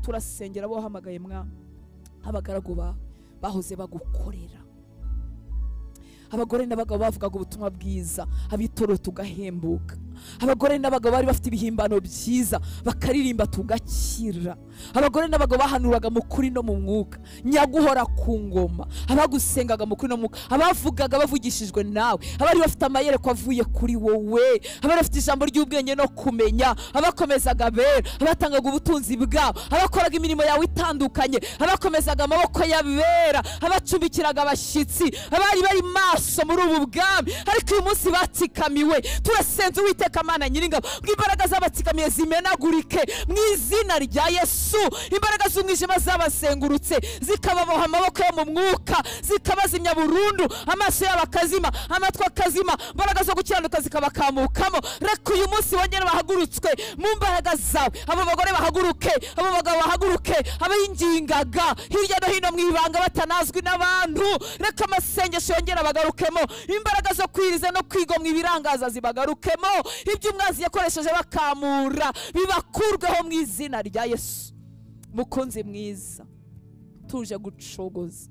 Turasengera abo wahamagaye mwami, abagaragu bawe bahoze bagukorera, abagore n'abagabo bavugaga ubutumwa bwiza, abitoro tugahembuka, abagore n'abagabo bari bafite ibihimbano byiza bakaririmba tugakira, abagore n'abagabo bahanuraga mu kuri no mu mwuka, nyaguhora ku ngoma, abagusengaga mu kuri no mu mwuka, abavugaga bavugishijwe nawe, abari bafite amayereko avuye kuri wowe, abari bafite ijambo ry'ubwenge no kumenya, abakomezaga abera, abatangaga ubutunzi bwabo, abakoraga imirimo yawe itandukanye, abakomezaga amaboko y'abera, abacumbikiraga abashyitsi, abari bari maso muri ubu bwami, ariko uyu munsi batsikamiwe. Turasenze Uwiteka Mana Nyiringabo, imbaraga z'abatsikamiye zimenagurike mu izina rya Yesu. Imbaraga z'umwijima zabasengurutse zikababoha amaboko yo mu mwuka, zikabazimya burundu, amaso yabo akazima, amatwi akazima, imbaraga zo gukiranuka zikabakamukamo. Reka uyu munsi wongere bahagurutswe mu mbaraga zawe, abo bagore bahaguruke, abo bagabo bahaguruke, abayingingaga hirya no hino mu ibanga batanazwi n'abantu, reka amasengesho yongere bagarukemo, imbaraga zo kwiriza no kwigomwa ibirangaza zibagarukemo, ibyo umwanzi yakoresheje bakamura bibakurweho mu izina rya Yesu. Mukunzi mwiza, tuje gucogoza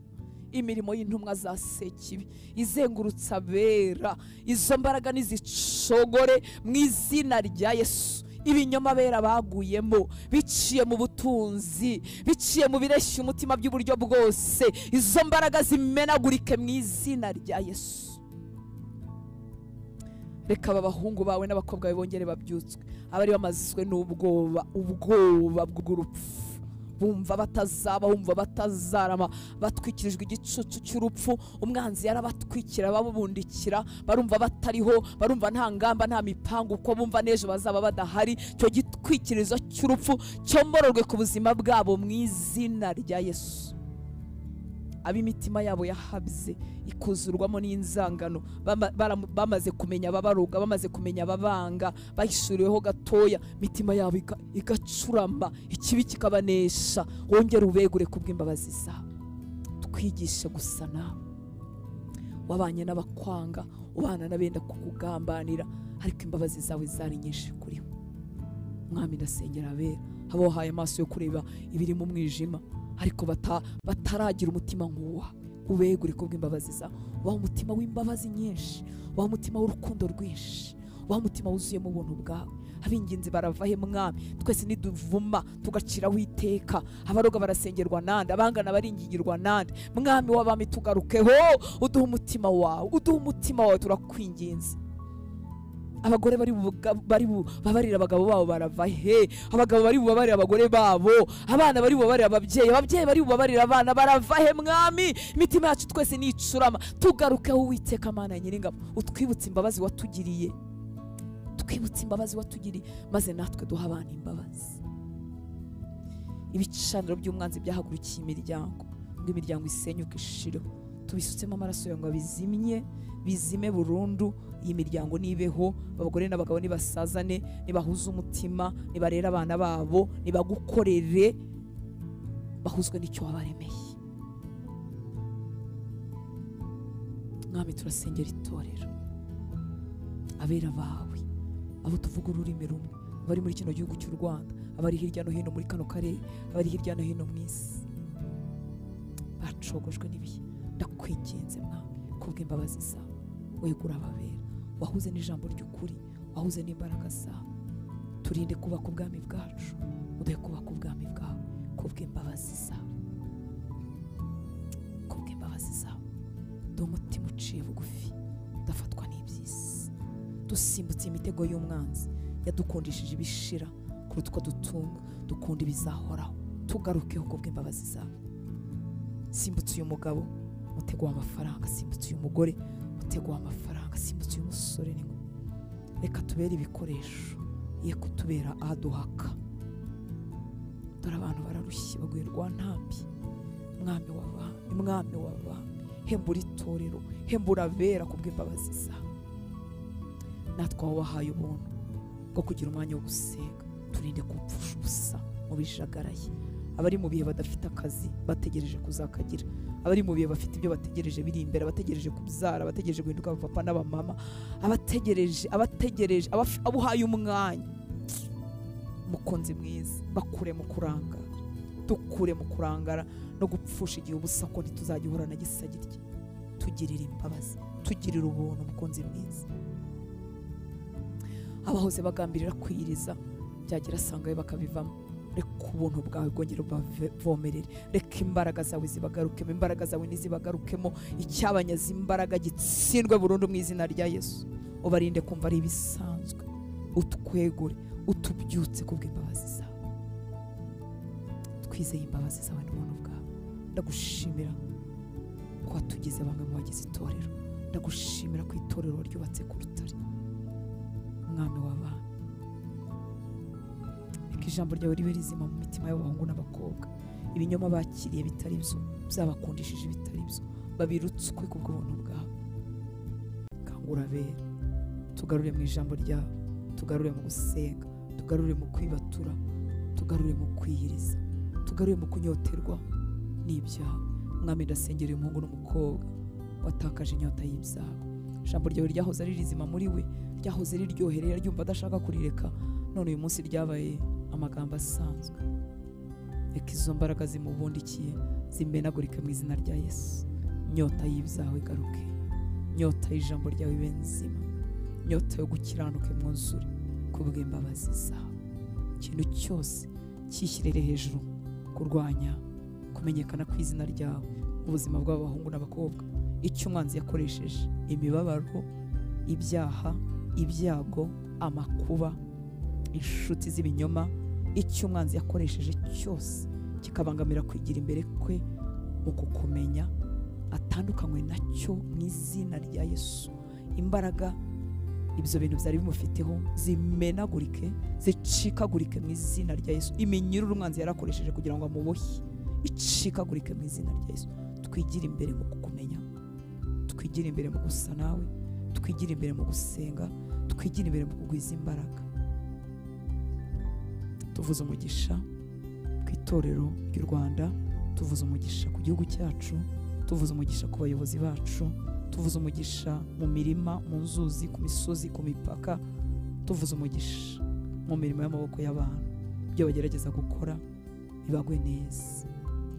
imirimo y'intumwa za Sekibi izengurutsa abera, izo mbaraga nizicogore mu izina rya Yesu. Ibinyoma bera baguyemo biciye mu butunzi, biciye mu bireshya umutima by'uburyo bwose, izo mbaraga zimenagurike mu izina rya Yesu. Reka abahungu bawe n'abakobwa bawe bongere babyutswe, abari bamazwe n'ubwoba, ubwoba bw'urupfu, bumva batazaba, bumva batazarama, batwikirijwe igicucu cy'urupfu. Umwanzi yarabatwikira, babundikira, barumva batariho, barumva nta ngamba nta mipango, uko bumva n'ejo bazaba badahari. Cyo gitwikirizo cy'urupfu cyombororwe ku buzima bwabo mu izina rya Yesu. Ab'imitima yabo yahabye ikuzurwamo n'inzangano, bamaze kumenya ababaroga, bamaze kumenya ababanga, bahishuriweho gatoya, imitima yabo igacurama, ikibi kikabanesha. Wongere ubegure kubw'imbabazi zawe, twigishe gusa nawe. Wabanye n'abakwanga, ubana n'abenda kukugambanira, ariko imbabazi zawe zari nyinshi kuri bo. Mwami, ndasengera abera, abo wahaye amaso yo kureba ibiri mu mwijima, ariko bataragira umutima nk'uwa, ubegure kubw'imbabazi zawe. Waha umutima w'imbabazi nyinshi, waha umutima w'urukundo rwinshi, waha umutima wuzuyemo ubuntu bwawe. Ab'ingenzi baravahe mwami, twese niduvuma tugaciraho iteka, abaroga barasengerwa nande, abangana baringingirwa nande. Mwami w'abami, tugarukeho, uduha umutima wawe, uduha umutima wawe, turakwinginze. Abagore bari babarira abagabo babo barava he? Abagabo bari bubabarira abagore babo, abana bari bubabarira ababyeyi, ababyeyi bari bubabarira abana, barava he mwami? Imitima yacu twese nicurama, tugarukeho Uwiteka Mana Nyiringabo, utwibutse imbabazi watugiriye, twibutse imbabazi watugiriye, maze natwe duha abana imbabazi. Ibicaniro by'umwanzi byahagurukiye imiryango, ngo imiryango isenyuke ishireho, tubisutsemo amaraso yawe ngo bizime burundu. Iyi miryango nibeho, abagore n'abagabo nibasazane, nibahuze umutima, nibarera abana babo, nibagukorere bahuzwe n'icyo wabaremeye. Mwami turasengera itorero, abera bawe, abo tuvuga ururimi rumwe, abari muri kino gihugu cy'u Rwanda, abari hirya no hino muri kano karere, abari hirya no hino mu isi bacogojwe n'ibihe. Ndakwinginze Mwami kubw'imbabazi zawe, wegura ababera, wahuze n'ijambo ry'ukuri, wahuze n'imbaraga zawe. Turinde kubaka ubwami bwacu, uduhe kubaka ubwami bwawe kubw'imbabazi zawe, kubw'imbabazi zawe. Duhe umutima uciye bugufi udafatwa n'iby'isi, dusimbutse imitego y'umwanzi yadukundishije ibishira kuruta uko dutunga, dukunda ibizahoraho. Tugarukeho kubw'imbabazi zawe. Simbutse uyu mugabo mutego w'amafaranga, simbutse uyu mugore mutego w'amafaranga, simbutse uyu musore n'inkumi. Reka tubere ibikoresho, ye kutubera ahaduhaka. Dore abantu bararushye baguye rwantambi. Mwami w'abami, mwami w'abami, hembura itorero, hembura abera kubw'imbabazi zawe. Natwe aho wahaye ubuntu bwo kugira umwanya wo gusenga, turinde kupfusha ubusa mu bijagaraye. Abari mu bihe badafite akazi bategereje kuzakagira, abari mu bihe bafite ibyo bategereje biri imbere, abategereje kubyara, abategereje guhinduka abapapa n'abamama, abategereje abo uhaye umwanya. Mukunzi mwiza, bakure mu kurangara, dukure mu kurangara no gupfusha igihe ubusa, ko ntituzajya uhura na gisagirye. Tugirire imbabazi, tugirire ubuntu mukunzi mwiza. Abahoze bagambirira kwiyiriza byagira asangayo bakabivamo. Reka ubuntu bwawe bwongere bubavomerere, reka imbaraga zawe zibagarukemo, imbaraga zawe ntizibagarukemo. Icyabanyaza imbaraga gitsindwe burundu mu izina rya Yesu. Ubarinde kumva ari ibisanzwe, utwegure, utubyutse kubw'imbabazi zawe. Twizeye imbabazi zawe n'ubuntu bwawe. Ndagushimira ko watugize bamwe mu bagize itorero, ndagushimira ko itorero ryubatse ku rutare. Mwami w'abana, reka ijambo ryawe ribe rizima mu mitima y'abahungu n'abakobwa. Ibinyoma bakiriye bitari byo, byabakundishije bitari byo, babirutswe kubw'ubuntu bwawe. Kangura abera, tugarure mu ijambo ryawe, tugarure mu gusenga, tugarure mu kwibatura, tugarure mu kwiyiriza, tugarure mu kunyoterwa n'ibyawe. Mwami ndasengera uyu muhungu n'umukobwa watakaje inyota y'ibyawe. Ijambo ryawe ryahoze ari rizima muri we, ryahoze riryoherera, ryumva adashaka kurireka, none uyu munsi ryabaye amagambo asanzwe. Reka izo mbaraga zimubundikiye zimenagurike mu izina rya Yesu. Nyota y'ibyawe igaruke, nyota y'ijambo ryawe ibe nzima, nyota yo gukiranuka mwuzure kubw'imbabazi zawe. Ikintu cyose cyishyirire hejuru kurwanya kumenyekana kw'izina ryawe mu buzima bw'abahungu n'abakobwa. Icyo umwanzi yakoresheje, imibabaro, ibyaha, ibyago, amakuba, inshuti z'ibinyoma, icyo umwanzi yakoresheje cyose kikabangamira kwigira imbere kwe mu kukumenya, atandukanywe nacyo mu izina rya Yesu. Imbaraga ibyo bintu byari bimufiteho zimenagurike, zicikagurike mu izina rya Yesu. Iminyururu umwanzi yarakoresheje kugira ngo amubohe icikagurike mu izina rya Yesu. Twigire imbere mu kukumenya, twigire imbere mu gusa nawe, twigire imbere mu gusenga, twigire imbere mu kugwiza imbaraga. Tuvuze umugisha ku itorero ry'u Rwanda, tuvuze umugisha ku gihugu cyacu, tuvuze umugisha ku bayobozi bacu, tuvuze umugisha mu mirima, mu nzuzi, ku misozi, ku mipaka, tuvuze umugisha mu mirimo y'amaboko y'abantu, ibyo bagerageza gukora bibagwe neza.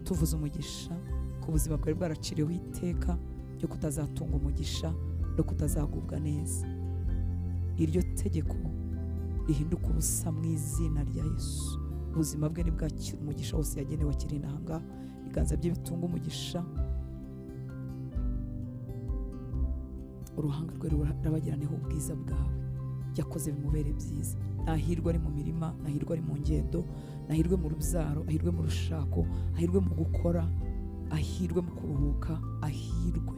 Tuvuze umugisha ku buzima bwari bwaraciriweho iteka ryo kutazatunga umugisha no kutazagubwa neza. Iryo tegeko rihinduka ubusa mu izina rya Yesu. Ubuzima bwe nibwakira umugisha wose yagenewe akiri inanga, ibiganza bye bitunga umugisha, uruhanga rwe rurabagiraneho ubwiza bwawe, byakoze bimubere byiza. Nahirwe ari mu mirima, nahirwe ari mu ngendo, nahirwe mu rubyaro, ahirwe mu rushako, ahirwe mu gukora, ahirwe mu kuruhuka, ahirwe.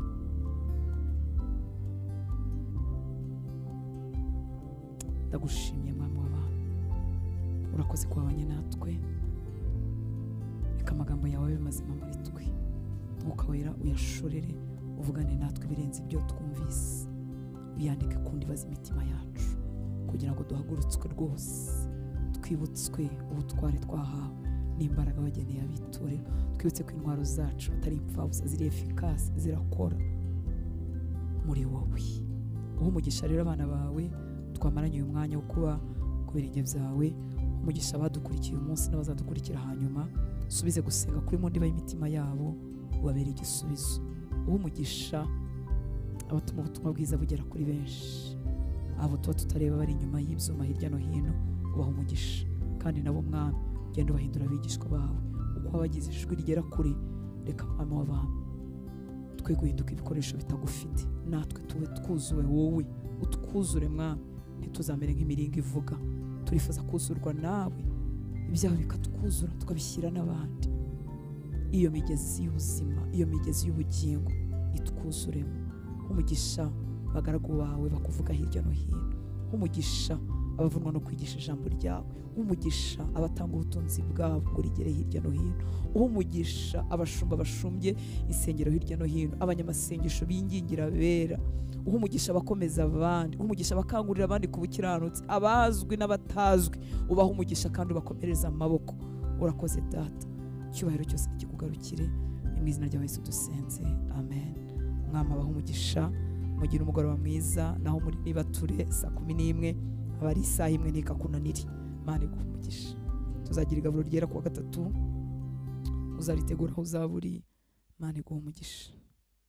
Ndagushimye mwami w'abantu, urakoze kubabanye natwe. Reka amagambo yawe abe mazima muri twe, Mwuka wera uyashorere, uvugane natwe birenze ibyo twumvise, uyandike ku ndiba z'imitima yacu, kugira ngo duhagurutswe rwose, twibutswe ubutware twahawe n'imbaraga wageneye abitorero. Twibutse ko intwaro zacu atari impfabusa, ziri efikasi, zirakora muri wowe. Uha umugisha rero abana bawe twamaranye uyu mwanya wo kuba ku birenge byawe. Umugisha abadukurikiye uyu munsi n'abazadukurikira hanyuma, subize gusenga kuri mu ndiba y'imitima yabo, ubabere igisubizo. Uha umugisha abatuma ubutumwa bwiza bugera kuri benshi, abo tuba tutareba bari inyuma y'ibyuma hirya no hino, ubaha umugisha. Kandi nabo mwami genda ubahindura abigishwa bawe, uko wabagize ijwi rigera kure. Reka mwami w'abami twe guhinduka ibikoresho bitagufite, natwe tube twuzuwe wowe, utwuzure mwami, ntituzamere nk'imiringa ivuga. Turifuza kuzurwa nawe, ibyawe bikatwuzura tukabishyira n'abandi. Iyo migezi y'ubuzima, iyo migezi y'ubugingo itwuzuremo. Umugisha abagaragu bawe bakuvuga hirya no hino, umugisha abavunwa no kwigisha ijambo ryawe, umugisha abatanga ubutunzi bwabo ngo rigere hirya no hino, umugisha abashumba bashumbye insengero hirya no hino, abanyamasengesho bingingira bera, umugisha abakomeza abandi, umugisha abakangurira abandi ku bukiranutsi, abazwi n'abatazwi, ubaha umugisha kandi ubakomereza amaboko. Urakoze data, icyubahiro cyose kikugarukire, ni mu izina rya Yesu dusenze, amen. Mwami abaha umugisha, mugire umugoroba mwiza. Naho muri nibature saa 11 aba ari isaha imwe ntikakunanire. Imana iguhe umugisha. Tuzagira igaburo ryera kuwa gatatu, uzaritegura aho uzaburi. Imana iguhe umugisha.